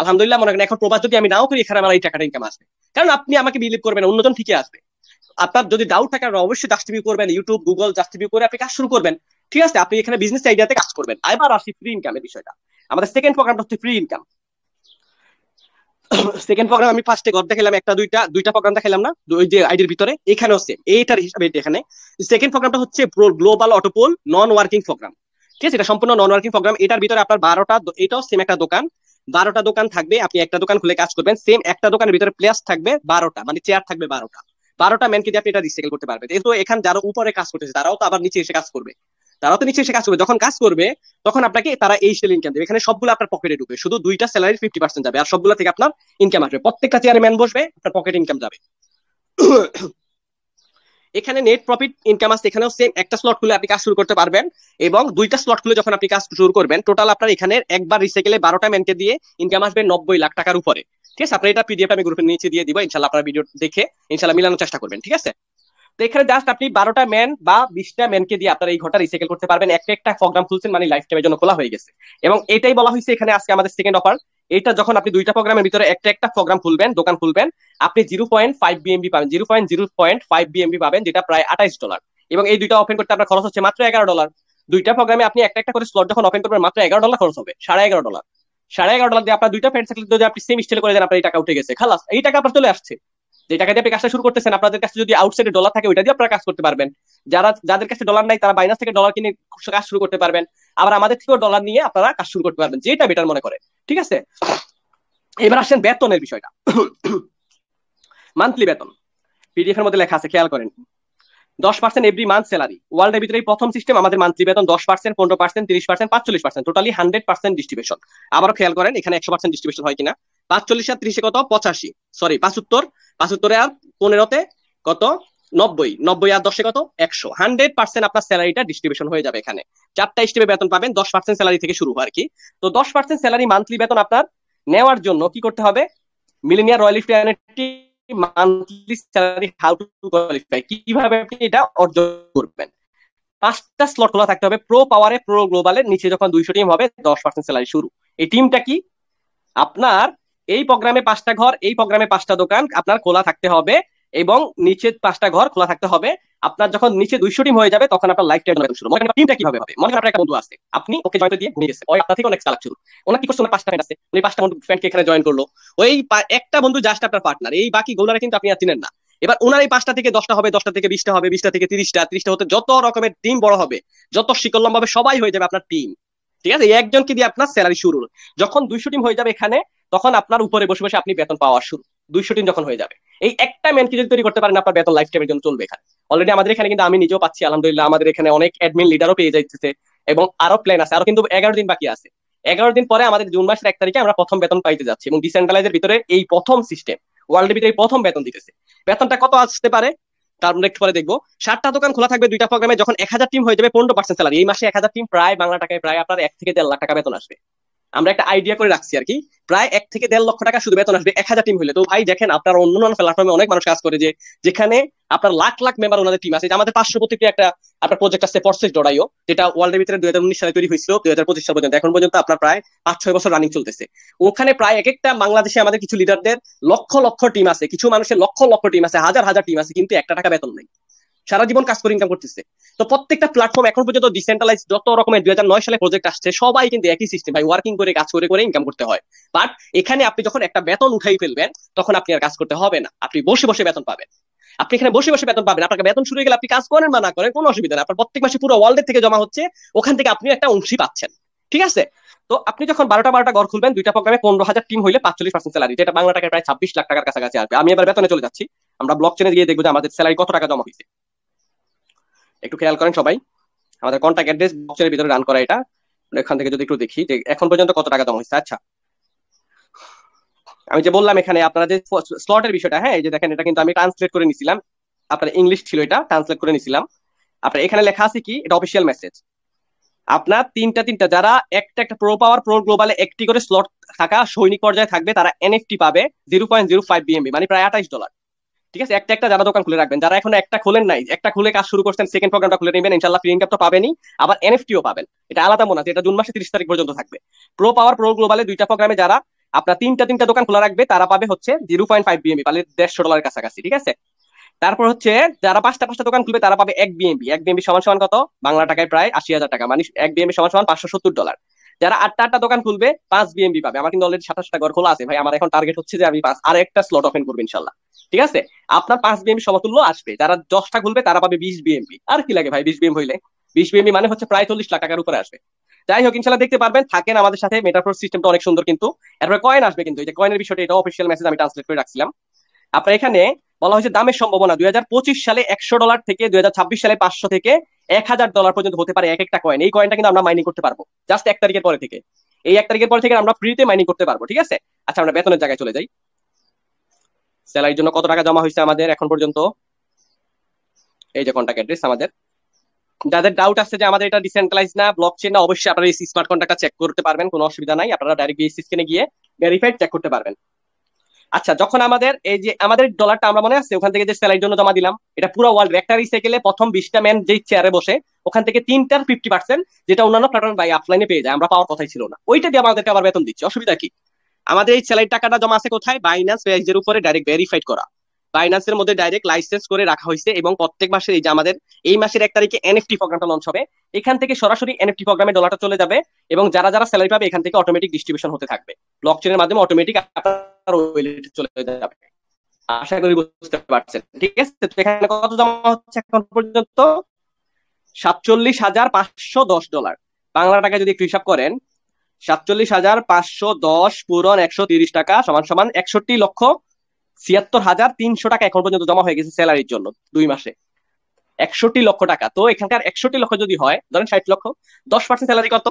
আলহামদুলিল্লাহ, মনে করেন এখন প্রবাস যদি আমি নাও করি, এখানে আমার এই টাকাটা ইনকাম আসবে। কারণ আপনি আমাকে বিলিভ করবেন, অন্যজন ঠিকই আসবে। আপনার যদি ডাউট থাকে, অবশ্যই জাস্ট রিভিউ করবেন, ইউটিউব গুগল জাস্ট রিভিউ করে আপনি কাজ শুরু করবেন। ঠিক আছে? আপনি এখানে বিজনেস আইডিয়াতে কাজ করবেন। এবার আসি ফ্রি ইনকামের বিষয়টা। আমাদের সেকেন্ড প্রোগ্রামটা হচ্ছে ফ্রি ইনকাম। সেকেন্ড প্রোগ্রাম আমি ফার্স্টে ঘর দেখালাম, একটা দুইটা প্রোগ্রাম দেখালাম না ওই যে আইডির ভিতরে, এখানেও সেম এইটার হিসাবে এখানে। সেকেন্ড প্রোগ্রামটা হচ্ছে গ্লোবাল অটোপোল নন ওয়ার্কিং প্রোগ্রাম। ঠিক আছে? এটা সম্পূর্ণ নন ওয়ার্কিং প্রোগ্রাম। এটার ভিতরে আপনার 12টা, এটাও সেম একটা দোকান, 12টা দোকান থাকবে, আপনি একটা দোকান খুলে কাজ করবেন, সেম একটা দোকানের ভিতরে প্লেস থাকবে 12টা, মানে চেয়ার থাকবে 12টা ম্যানকে দিয়ে আপনি এটা রিসাইকেল করতে পারবেন। তো এখানে যারা উপরে কাজ করতেছে, তারাও তো আবার নিচে এসে কাজ করবে, তারাও তো নিচে এসে কাজ করবে। যখন কাজ করবে তখন আপনাকে তারা এই স্টাইল ইনকাম দেবে। এখানে সবগুলো আপনার পকেটে ঢুকবে, শুধু 2টা স্যালারির 50% যাবে, আর সবগুলো থেকে আপনার ইনকাম আসবে। প্রত্যেকটা চেয়ারে ম্যান বসবে, আপনার পকেটে ইনকাম যাবে। এখানে নেট প্রফিট ইনকাম আছে, এখানেও সেম একটা স্লট খুলে আপনি কাজ শুরু করতে পারবেন, এবং 2টা স্লট খুলে যখন আপনি কাজ শুরু করবেন, টোটাল আপনার এখানে একবার রিসাইকেলে 12টা ম্যানকে দিয়ে ইনকাম আসবে 90 লাখ টাকার উপরে। ঠিক আছে? আপনার এটা পিডিএফ আমি গ্রুপের নিচে দিয়ে দিব, ইনশাল্লাহ আপনার ভিডিও দেখে ইনশাল্লাহ মিলানোর চেষ্টা করবেন। ঠিক আছে? তো এখানে জাস্ট আপনি 12টা ম্যান বা 20টা ম্যানকে দিয়ে আপনার এই ঘরটা রিসাইকেল করতে পারবেন। একটা একটা প্রোগ্রাম খুলছেন মানে লাইফ টাইমের জন্য খোলা হয়ে গেছে। এবং এটাই বলা হয়েছে এখানে আজকে আমাদের সেকেন্ড অফার। এটা যখন আপনি 2টা প্রোগ্রামের ভিতরে একটা একটা প্রোগ্রাম খুলবেন, দোকান খুলবেন, আপনি 0.5 বিএমবি পাবেন, 0.05 বিএমবি পাবেন, যেটা প্রায় $28। এবং এই 2টা ওপেন করতে আপনার খরচ হচ্ছে মাত্র $11। 2টা প্রোগ্রামে আপনি একটা একটা করে স্লট যখন ওপেন করবেন, মাত্র $11 খরচ হবে, $11.5। $11.5 দিয়ে আপনার 2টা ফ্রেন্ড সার্কেল যদি আপনি সেম স্টাইল করে দেন, আপনার এই টাকা উঠে গেছে, খালাস, এই টাকা আপনার চলে আসছে। যে টাকা দিয়ে আপনি কাজটা শুরু করতেছেন, আপনাদের কাছে যদি আউটসাইডে ডলার থাকে, ওইটা দিয়ে আপনারা কাজ করতে পারবেন। যাদের কাছে ডলার নাই, তারা বাইনাস থেকে ডলার কিনে কাজ শুরু করতে পারবেন। আবার আমাদের থেকেও ডলার নিয়ে আপনারা কাজ শুরু করতে পারবেন, যেটা বেটার মনে করে। ঠিক আছে? এবার আসেন বেতনের বিষয়টা। মান্থলি বেতন পিডিএফ এর মধ্যে লেখা আছে, খেয়াল করেন। 10% এভরি মান্থ স্যালারি। ওয়ার্ল্ডের ভিতরে প্রথম সিস্টেম, আমাদের মান্থলি বেতন 10%, 15%, 30%, 45%, টোটালি 100% ডিস্ট্রিবিউশন। আবারও খেয়াল করেন এখানে 100% ডিস্ট্রিবিউশন হয় কিনা। 45 আর 30 কত? 85, সরি 75, 75 আর 15 কত? 90, 90 আর 10 কত? 100। 100% আপনার স্যালারিটা ডিস্ট্রিবিউশন হয়ে যাবে এখানে। 4টা স্টেপে বেতন পাবেন, 10% স্যালারি থেকে শুরু আর কি। তো 10% স্যালারি মান্থলি বেতন আপনার নেওয়ার জন্য কি করতে হবে, millionaire royalty monthly salary how to qualify, কিভাবে আপনি এটা অর্জন করবেন। 5টা স্লট খোলা থাকতে হবে, প্রো পাওয়ারে প্রো গ্লোবালের নিচে যখন 200 টিম হবে 10% স্যালারি শুরু। এই টিমটা কি, আপনার এই প্রোগ্রামে 5টা ঘর, এই প্রোগ্রামে 5টা দোকান আপনার খোলা থাকতে হবে, এবং নিচে 5টা ঘর খোলা থাকতে হবে। আপনার যখন নিচে 200 টিম হয়ে যাবে তখন আপনার লাইফ টাইম শুরু। মনে করেন টিমটা কিভাবে হবে, মনে করেন আপনার একটা বন্ধু আছে, আপনি ওকে জয়েন দিয়ে ঘুরে গেছে, ওই আপনার থেকে অনেক চালাক শুরু। ওনার কি করছে, ওনার 5টা ফ্রেন্ড আছে, উনি 5টা বন্ধু ফ্রেন্ডকে এখানে জয়েন করলো। ওই একটা বন্ধু জাস্ট আপনার পার্টনার, এই বাকি গোলারে কিন্তু আপনি আর চিনেন না। এবার ওনার এই 5টা থেকে 10টা হবে, 10টা থেকে 20টা হবে, 20টা থেকে 30টা, 30টা হতে যত রকমের টিম বড় হবে, যত শিকল লম্বা হবে, সবাই হয়ে যাবে আপনার টিম। ঠিক আছে, একজনকে দিয়ে আপনার স্যালারি শুরু। যখন 200 টিম হয়ে যাবে এখানে, তখন আপনার উপরে বসে বসে আপনি বেতন পাওয়া শুরু। 200 টিম যখন হয়ে যাবে, এই একটা ম্যানকে যদি তৈরি করতে পারেন, আপনার বেতন লাইফ টাইমের জন্য চলবে এখানে। অলরেডি আমাদের এখানে কিন্তু আমি নিজেও পাচ্ছি আলহামদুলিল্লাহ, আমাদের এখানে অনেক অ্যাডমিন লিডারও পেয়ে যাইতেছে, এবং আরো প্ল্যান আছে, আরো কিন্তু 11 দিন বাকি আছে। 11 দিন পরে আমাদের জুন মাসের 1 তারিখে আমরা প্রথম বেতন পাইতে যাচ্ছি, এবং ডিসেন্ট্রালাইজের ভিতরে এই প্রথম সিস্টেম, ওয়ার্ল্ডের ভিতরে প্রথম বেতন দিতেছে। বেতনটা কত আসতে পারে তার আমরা একটু পরে দেখবো। 7টা দোকান খোলা থাকবে 2টা প্রোগ্রামে, যখন 1000 টিম হয়ে যাবে 15% স্যালারি। এই মাসে 1000 টিম প্রায় বাংলা টাকায় প্রায় আপনার 1 থেকে 1.5 লাখ টাকা বেতন আসবে। আমরা একটা আইডিয়া করে রাখছি আর কি, প্রায় 1 থেকে 1.5 লক্ষ টাকা শুধু বেতন আসবে 1000 টিম হলে। তো ভাই দেখেন, আপনার অন্যান্য প্ল্যাটফর্মে অনেক মানুষ কাজ করে, যে যেখানে আপনার লাখ লাখ মেম্বার ওনাদের টিম আছে। আমাদের পার্শ্ববর্তী একটা আপনার প্রজেক্ট আছে ফোর্সেস ডরাইও, যেটা ওয়ার্ল্ডের ভিতরে 2019 সালে তৈরি হয়েছিল, 2025 সাল পর্যন্ত, এখন পর্যন্ত আপনার প্রায় 5-6 বছর রানিং চলতেছে। ওখানে প্রায় এক একটা বাংলাদেশে আমাদের কিছু লিডারদের লক্ষ লক্ষ টিম আছে, কিছু মানুষের লক্ষ লক্ষ টিম আছে, হাজার হাজার টিম আছে, কিন্তু 1 টাকা বেতন নেই, সারা জীবন কাজ করে ইনকাম করতেছে। তো প্রত্যেকটা প্ল্যাটফর্ম এখন পর্যন্ত ডিসেন্ট্রালাইজ যত রকমের 2009 সালে প্রজেক্ট আসছে, সবাই কিন্তু একই সিস্টেম ভাই, ওয়ার্কিং করে কাজ করে করে ইনকাম করতে হয়। বাট এখানে আপনি যখন একটা বেতন উঠাই ফেলবেন, তখন আপনি আর কাজ করতে হবে না, আপনি বসে বসে বেতন পাবেন। আপনি এখানে বসে বসে বেতন পাবেন, আপনার বেতন শুরু হয়ে গেলে আপনি কাজ করেন বা না করেন কোনো অসুবিধা নেই, আপনার প্রত্যেক মাসে পুরো ওয়ার্ল্ডের থেকে জমা হচ্ছে, ওখান থেকে আপনি একটা অংশী পাচ্ছেন। ঠিক আছে, তো আপনি যখন 12টা ঘর খুলবেন, 2টা প্রোগ্রামে 15,000 টিম হইলে 45% স্যালারি, যেটা বাংলা টাকায় প্রায় 26 লাখ টাকার কাছাকাছি আসবে। আমি এবার বেতনে চলে যাচ্ছি, আমরা ব্লক চেনে গিয়ে দেখবো যে আমাদের স্যালারি কত টাকা জমা হয়েছে। একটু খেয়াল করেন সবাই, আমাদের কন্ট্যাক্ট অ্যাড্রেস বক্সের ভিতরে রান করা এটা। এখান থেকে যদি একটু দেখি যে এখন পর্যন্ত কত টাকা জমা হয়েছে। আচ্ছা, আমি যে বললাম এখানে আপনারা যে স্লটের বিষয়টা, হ্যাঁ এই যে দেখেন, এটা কিন্তু আমি ট্রান্সলেট করে নিছিলাম, আপনার ইংলিশ ছিল, এটা ট্রান্সলেট করে নিছিলাম। আপনার এখানে লেখা আছে কি, এটা অফিসিয়াল মেসেজ। আপনার তিনটা যারা একটা একটা প্রো পাওয়ার প্রো গ্লোবালে একটি করে স্লট থাকা সৈনিক পর্যায়ে থাকবে, তারা এনএফটি পাবে 0.05 বিএমবি, মানে প্রায় $28। ঠিক আছে, একটা একটা যারা দোকান খুলে রাখবেন, যারা এখন একটা খোলেন নাই, একটা খুলে কাজ শুরু করছেন, সেকেন্ড প্রোগ্রামটা খুলে নেবেন, ইনশাআল্লাহ ফ্রি ইনকাম তো পাবেনই, আবার এনএফটিও পাবেন। এটা আলাদা মনে আছে, এটা জুন মাসে 30 তারিখ পর্যন্ত থাকবে। প্রো পাওয়ার প্রো গ্লোবালে 2টা প্রোগ্রামে যারা আপনার তিনটা দোকান খোলা রাখবে, তারা পাবে হচ্ছে 0.5 বিএমবি, মানে $150 কাছাকাছি। ঠিক আছে, তারপর হচ্ছে যারা 5টা দোকান খুলবে, তারা পাবে 1 বিএমবি। 1 বিএমবি সমান সমান কত, বাংলা টাকায় প্রায় 80,000 টাকা, মানে 1 বিএমবি সমান সমান $570। যারা 8টা দোকান খুলবে, 5 বিএমবি পাবে। আমার কিন্তু অলরেডি 27টা ঘর খোলা আছে ভাই, আমার এখন টার্গেট হচ্ছে যে আমি আর একটা স্লট ওপেন করবো ইনশাল্লাহ। ঠিক আছে, আপনার 5 বিএমবি সমতুল্য আসবে। যারা 10টা খুলবে, তারা পাবে 20 বিএমবি। আর কি লাগে ভাই, 20 বিএমবি হইলে, 20 বিএমবি মানে হচ্ছে প্রায় 40 লাখ টাকার উপরে আসবে। যাই হোক, ইনশাল্লাহ দেখতে পারবেন, থাকেন আমাদের সাথে। মেটাফোর সিস্টেমটা অনেক সুন্দর, কিন্তু এরপরে কয়েন আসবে, কিন্তু এই যে কয়েনের বিষয়টা, এটা অফিসিয়াল মেসেজ আমি ট্রান্সলেট করে রাখছিলাম। আপনার এখানে বলা হয়েছে দামের সম্ভাবনা 2025 সালে $100 থেকে 2026 সালে 500 থেকে $1,000 পর্যন্ত হতে পারে এক একটা কয়েন। এই কয়েনটা কিন্তু আমরা মাইনিং করতে পারবো জাস্ট 1 তারিখের পরে থেকে। এই 1 তারিখের পর থেকে আমরা ফ্রিতে মাইনিং করতে পারবো। ঠিক আছে, আচ্ছা আমরা বেতনের জায়গায় চলে যাই। স্যালারির জন্য কত টাকা জমা হয়েছে আমাদের এখন পর্যন্ত, এই যে কন্ট্যাক্ট অ্যাড্রেস আমাদের। যাদের ডাউট আছে যে আমাদের এটা ডিসেন্ট্রালাইজ না ব্লক চেন না, অবশ্যই আপনারা এই স্মার্ট কন্ট্রাক্টটা চেক করতে পারবেন, কোনো অসুবিধা নাই, আপনারা ডাইরেক্ট এই সিস্টেমে গিয়ে ভেরিফাইড চেক করতে পারবেন। আচ্ছা, যখন আমাদের এই যে আমাদের ডলারটা আমরা মনে আছে ওখান থেকে যে স্যালারির জন্য জমা দিলাম, এটা পুরো ওয়ার্ল্ড একটা রিসাইকেলে প্রথম 20টা ম্যান যে চেয়ারে বসে, ওখান থেকে 3টার 50%, যেটা অন্যান্য প্ল্যাটফর্ম বাই অফলাইনে পেয়ে যায়, আমরা পাওয়ার কথাই ছিল না, ওইটা দিয়ে আমাদেরকে আবার বেতন দিচ্ছে। অসুবিধা কি, আমাদের এই স্যালারি টাকাটা জমা আছে কোথায়, বাইন্যান্স পেজের উপরে ডাইরেক্ট ভেরিফাইড করা, বাইন্যান্সের মধ্যে ডাইরেক্ট লাইসেন্স করে রাখা হয়েছে। এবং প্রত্যেক মাসের এই যে আমাদের এই মাসের 1 তারিখে এনএফটি প্রোগ্রামটা লঞ্চ হবে, এখান থেকে সরাসরি এনএফটি প্রোগ্রামে ডলারটা চলে যাবে, এবং যারা যারা স্যালারি পাবে এখান থেকে অটোমেটিক ডিস্ট্রিবিউশন হতে থাকবে, ব্লকচেনের মাধ্যমে অটোমেটিক আপনার ওয়ালেটে চলে যাবে। আশা করি বুঝতে পারছেন। ঠিক আছে, তো এখানে কত জমা হচ্ছে এখন পর্যন্ত, $47,510। বাংলা টাকা যদি একটু হিসাব করেন, 47,510 পূরণ 130 টাকা সমান সমান 61,76,300 টাকা এখন পর্যন্ত জমা হয়ে গেছে স্যালারির জন্য 2 মাসে। 61 লক্ষ টাকা। তো এখানকার 61 লক্ষ যদি হয়, ধরেন 60 লক্ষ, 10% স্যালারি কত,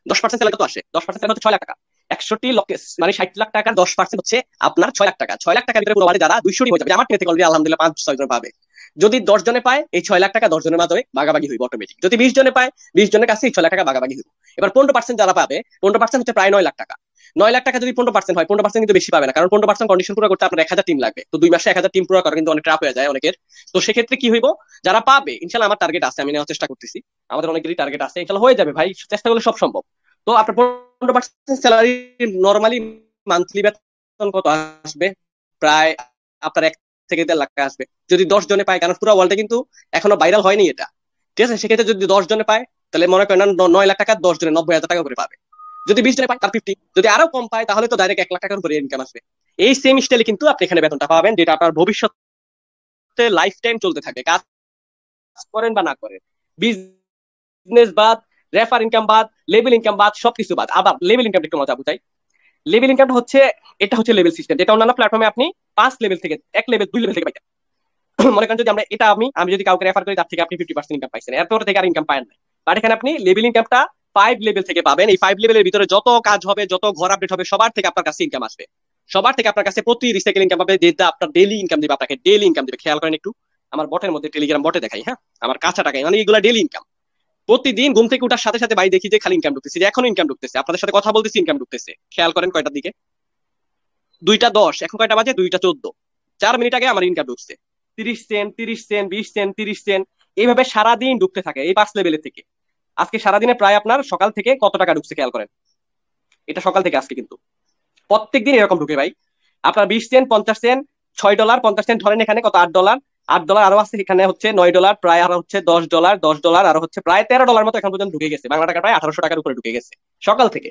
10% স্যালারি কত আসে, 10% হচ্ছে 6 লাখ টাকা। 61 লক্ষ মানে 60 লাখ টাকার 10% হচ্ছে আপনার 6 লাখ টাকা। 6 লাখ টাকার ভিতরে পুরো মানে যারা 200 হয়ে যাবে, আমার টিম থেকে অলরেডি আলহামদুলিল্লাহ 5-6 জন পাবে। যদি 10 জনে পায় এই 6 লাখ টাকা 10 জনের মাধ্যমে ভাগাভাগি হইব অটোমেটিক। যদি 20 জনে পায় 20 জনের কাছে এই 6 লাখ টাকা ভাগাভাগি হইব। এবার 15% যারা পাবে 15% হচ্ছে প্রায় 9 লাখ টাকা। 9 লাখ টাকা যদি 15% হয় 15% কিন্তু বেশি পাবে না, কারণ 15% কন্ডিশন পুরো করতে আপনার 1000 টিম লাগবে। তো 2 মাসে 1000 টিম পুরো করা কিন্তু অনেক টাফ হয়ে যায় অনেকের। তো সেক্ষেত্রে কি হইব, যারা পাবে ইনশাল্লাহ, আমার টার্গেট আছে, আমি নেওয়ার চেষ্টা করতেছি, আমাদের অনেকেরই টার্গেট আছে, ইনশাল্লাহ হয়ে যাবে ভাই, চেষ্টা করলে সব সম্ভব। তো আপনার 15% স্যালারি নরমালি মান্থলি বেতন কত আসবে, প্রায় আপনার 1 থেকে 1.5 লাখ টাকা আসবে যদি 10 জনে পায়, কারণ পুরো ওয়ার্ল্ডে কিন্তু এখনো ভাইরাল হয়নি এটা, ঠিক আছে। সেক্ষেত্রে যদি 10 জনে পায় তাহলে মনে করেন 9 লাখ টাকা, 10 জনে 90,000 টাকা করে পাবে। যদি 20 জনে পায় তার 50, যদি আরো কম পায় তাহলে তো ডাইরেক্ট 1 লাখ টাকার উপরে ইনকাম আসবে। এই সেম স্টাইলে কিন্তু আপনি এখানে বেতনটা পাবেন, যেটা আপনার ভবিষ্যতে লাইফ টাইম চলতে থাকবে, কাজ করেন বা না করেন। বিজনেস বাদ, রেফার ইনকাম বাদ, লেভেল ইনকাম বাদ, সবকিছু বাদ। আবার লেভেল ইনকামটা একটু মজা বুঝাই। লেভেল ইনকামটা হচ্ছে, এটা হচ্ছে লেভেল সিস্টেম, যেটা অন্যান্য প্ল্যাটফর্মে আপনি 5 লেভেল থেকে, 1 লেভেল 2 লেভেল থেকে পাইতেন। মনে করেন যদি আমরা এটা আমি যদি কাউকে রেফার করি তার থেকে আপনি 50% ইনকাম পাইছেন, এরপর থেকে আর ইনকাম পায় না। বাট এখানে আপনি লেভেল ইনকামটা 5 লেভেল থেকে পাবেন। এই 5 লেভেলের ভিতরে যত কাজ হবে, যত ঘর আপডেট হবে, সবার থেকে আপনার কাছে ইনকাম আসবে। সবার থেকে আপনার কাছে প্রতি রিসাইকেল ইনকাম পাবে, যেটা আপনার ডেইলি ইনকাম দিবে, আপনাকে ডেইলি ইনকাম দিবে। খেয়াল করেন একটু, আমার বটের মধ্যে, টেলিগ্রাম বটে দেখাই, হ্যাঁ, আমার কাঁচা টাকায়, মানে এগুলো ডেইলি ইনকাম। প্রতিদিন ঘুম থেকে উঠার সাথে সাথে ভাই দেখি যে খালি ইনকাম ঢুকতেছে, যে এখনো ইনকাম ঢুকতেছে, আপনাদের সাথে কথা বলতেছি ইনকাম ঢুকতেছে। খেয়াল করেন কয়টার দিকে, 2টা 10, এখন কয়টা বাজে, 2টা 14, 4 মিনিট আগে আমার ইনকাম ঢুকছে। 30 সেন্ট, 30 সেন্ট, 20 সেন্ট, 30 সেন্ট, এইভাবে সারাদিন ঢুকতে থাকে এই 5 লেভেলের থেকে। আজকে সারাদিনে প্রায় আপনার সকাল থেকে কত টাকা ঢুকছে খেয়াল করেন, এটা সকাল থেকে আজকে কিন্তু প্রত্যেকদিন এরকম ঢুকে ভাই। আপনার 20 সেন্ট, 50 সেন্ট, $6, 50 সেন্ট ধরেন, এখানে কত, $8, $8 আরো আছে, এখানে হচ্ছে $9, প্রায় আরো হচ্ছে $10, $10 আরো হচ্ছে প্রায় $13 মতো এখন পর্যন্ত ঢুকে গেছে, বাংলা টাকা প্রায় 1800 টাকার উপরে ঢুকে গেছে সকাল থেকে।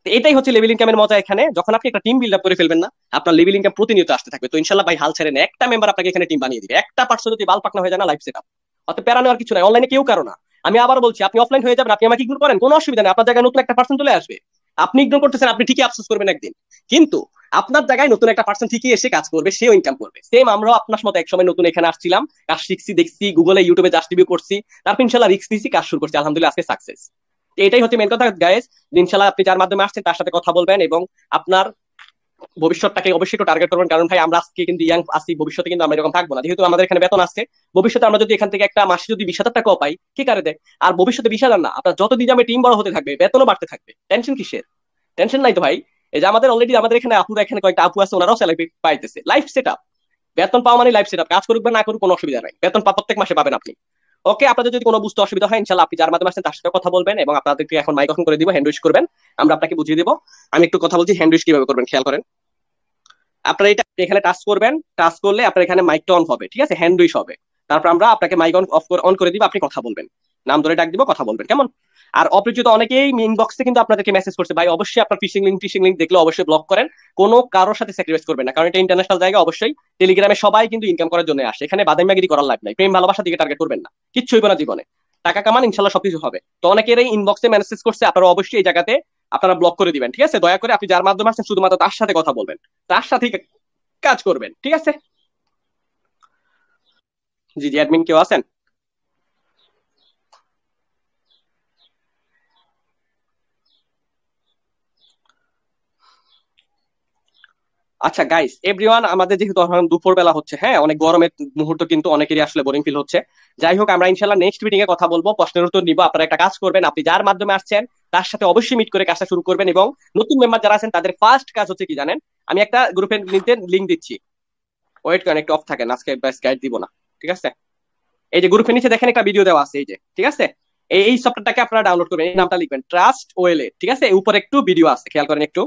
তো এটাই হচ্ছে লেভেল ইনকামের মজা। এখানে যখন আপনি একটা টিম বিল্ড আপ করে ফেলবেন না, আপনার লেভেল ইনকাম প্রতিনিয়ত আসতে থাকবে। তো ইনশাল্লাহ ভাই হাল ছেড়ে না, একটা মেম্বার আপনাকে এখানে টিম বানিয়ে দিবে, একটা পার্সন যদি বাল পাকনা হয়ে যায় না, লাইফ সেট আপ। অত প্যারা নেওয়ার কিছু নাই, অনলাইনে কেউ কারো না। আমি আবার বলছি, আপনি অফলাইন হয়ে যাবেন, আপনি আমাকে ইগনোর করেন, কোনো অসুবিধা নেই, আপনার জায়গায় নতুন একটা পার্সন চলে আসবে। আপনি ইগনোর করতেছেন, আপনি ঠিকই আফসোস করবেন একদিন, কিন্তু আপনার জায়গায় নতুন একটা পার্সন ঠিকই এসে কাজ করবে, সেও ইনকাম করবে। সেম আমরাও আপনার মতো একসময় নতুন এখানে আসছিলাম, কাজ শিখছি, দেখছি, গুগলে ইউটিউবে জাস্ট রিভিউ করছি, তারপর ইনশাল্লাহ রিস্ক নিয়েছি, কাজ শুরু করছি, আলহামদুলিল্লাহ আজকে সাকসেস। এটাই হচ্ছে মেন কথা গাইস। ইনশাল্লাহ আপনি যার মাধ্যমে আসছেন তার সাথে কথা বলবেন এবং আপনার ভবিষ্যৎটাকে অবশ্যই একটু টার্গেট করবেন, কারণ ভাই আমরা আজকে কিন্তু ইয়াং আছি, ভবিষ্যতে কিন্তু আমরা এরকম থাকবো না। যেহেতু আমাদের এখানে বেতন আছে, ভবিষ্যতে আমরা যদি এখান থেকে একটা মাসে যদি 20,000 টাকাও পাই, কি কারে দেয়। আর ভবিষ্যতে 20,000 না, আপনার যতদিন যাবে টিম বড় হতে থাকবে, বেতনও বাড়তে থাকবে, টেনশন কিসের, টেনশন নাই তো ভাই। এই যে আমাদের অলরেডি আমাদের এখানে আপুরা, এখানে কয়েকটা আপু আছে, ওনারাও স্যালারি পাইতেছে, লাইফ সেট আপ। বেতন পাওয়া মানে লাইফ সেট আপ, কাজ করুক বা না করুক কোনো অসুবিধা নাই, বেতন প্রত্যেক মাসে পাবেন আপনি। ওকে, আপনাদের যদি কোনো বুঝতে অসুবিধা হয় ইনশাল্লাহ আপনি যার মাধ্যমে আসছেন তার সাথে কথা বলবেন, এবং আপনাদেরকে এখন মাইক অন করে দিব, হ্যান্ড উইশ করবেন, আমরা আপনাকে বুঝিয়ে দিব। আমি একটু কথা বলছি, হ্যান্ড উইশ কিভাবে করবেন খেয়াল করেন। আপনারা এটা এখানে টাচ করবেন, টাচ করলে আপনার এখানে মাইকটা অন হবে, ঠিক আছে, হ্যান্ড উইশ হবে। তারপর আমরা আপনাকে মাইক অন করে দিব, আপনি কথা বলবেন, নাম ধরে ডাক দিব, কথা বলবেন, কেমন। আর অপরিচিত অনেকেই ইনবক্সে কিন্তু আপনাদেরকে মেসেজ করছে, ভাই অবশ্যই আপনার ফিশিং লিংক দেখলে অবশ্যই ব্লক করেন, কোনো কারোর সাথে স্যাক্রিফাইস করবেন না, কারণ এটা ইন্টারন্যাশনাল জায়গা। অবশ্যই টেলিগ্রামে সবাই কিন্তু ইনকাম করার জন্য আসে, এখানে বাদাইমাগিরি করার লাইফ নাই, প্রেম ভালোবাসার দিকে টার্গেট করবেন না, কিচ্ছু হইবে না জীবনে, টাকা কামান ইনশাল্লাহ সবকিছু হবে। তো অনেকের এই ইনবক্সে মেসেজ করছে, আপনারা অবশ্যই এই জায়গাতে আপনারা ব্লক করে দিবেন, ঠিক আছে। দয়া করে আপনি যার মাধ্যমে আসছেন শুধুমাত্র তার সাথে কথা বলবেন, তার সাথে কাজ করবেন, ঠিক আছে। জি জি, অ্যাডমিন কেউ আছেন? আচ্ছা গাইস এভরিওয়ান, আমাদের যেহেতু এখন দুপুর বেলা হচ্ছে, হ্যাঁ, অনেক গরমের মুহূর্ত, কিন্তু অনেকেরই আসলে বোরিং ফিল হচ্ছে। যাই হোক, আমরা ইনশাল্লাহ নেক্সট মিটিং এ কথা বলবো, প্রশ্নের উত্তর নিব। আপনারা একটা কাজ করবেন, আপনি যার মাধ্যমে আসছেন তার সাথে অবশ্যই মিট করে কাজটা শুরু করবেন, এবং নতুন মেম্বার যারা আছেন তাদের ফার্স্ট কাজ হচ্ছে কি জানেন, আমি একটা গ্রুপের লিঙ্ক দিচ্ছি, ওয়েট করেন একটু, অফ থাকেন, আজকে গাইড দিব না, ঠিক আছে। এই যে গ্রুপের নিচে দেখেন একটা ভিডিও দেওয়া আছে, এই যে, ঠিক আছে, এই সফটওয়্যারটাকে আপনারা ডাউনলোড করবেন, এই নামটা লিখবেন ট্রাস্ট ওয়েলে, ঠিক আছে। উপরে একটু ভিডিও আছে, খেয়াল করেন একটু,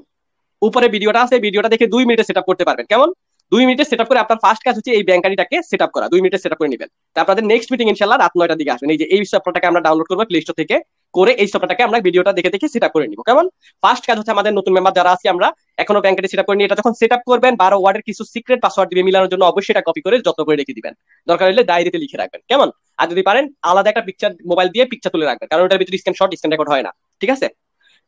উপরে ভিডিওটা আছে, ভিডিওটা দেখে 2 মিনিটে সেট আপ করতে পারবেন, কেমন। 2 মিনিটে সেট আপ করে আপনার ফার্স্ট কাজ হচ্ছে এই ব্যাংক আইডিটাকে সেট আপ করা, 2 মিনিটে সেট আপ করে নেবেন। তা আপনাদের নেক্সট মিটিং ইনশাল্লাহ রাত 9টার দিকে আসবেন। এই যে এই সফটওয়্যারটাকে আমরা ডাউনলোড করবো প্লে স্টোর থেকে, করে এই সফটওয়্যারটাকে আমরা ভিডিওটা দেখে দেখে সেট আপ করে নিব, কেমন। ফার্স্ট কাজ হচ্ছে আমাদের নতুন মেম্বার যারা আছি আমরা এখনো ব্যাংক আইডি সেট আপ করিনি, এটা যখন সেট আপ করবেন 12 ওয়ার্ডের কিছু সিক্রেট পাসওয়ার্ড দিবে মিলানোর জন্য, অবশ্যই এটা কপি করে যত্ন করে রেখে দিবেন, দরকার হলে ডায়েরিতে লিখে রাখবেন, কেমন। আর যদি পারেন আলাদা একটা পিকচার মোবাইল দিয়ে পিকচার তুলে রাখবেন, কারণ ওটার ভিতরে স্ক্যান রেকর্ড হয় না, ঠিক আছে।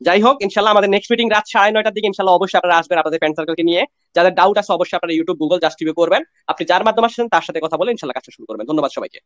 যাই হোক, ইনশাল্লাহ আমাদের নেক্সট মিটিং রাত 9:30টার দিকে, ইনশাল্লাহ অবশ্যই আপনারা আসবেন আপনাদের ফ্রেন্ড সার্কেলকে নিয়ে। যাদের ডাউট আছে অবশ্যই আপনারা ইউটিউব, গুগল জাস্ট টিভি করবেন, আপনি যার মাধ্যমে আসছেন তার সাথে কথা বলে ইনশাল্লাহ কাজটা শুরু করবেন। ধন্যবাদ সবাইকে।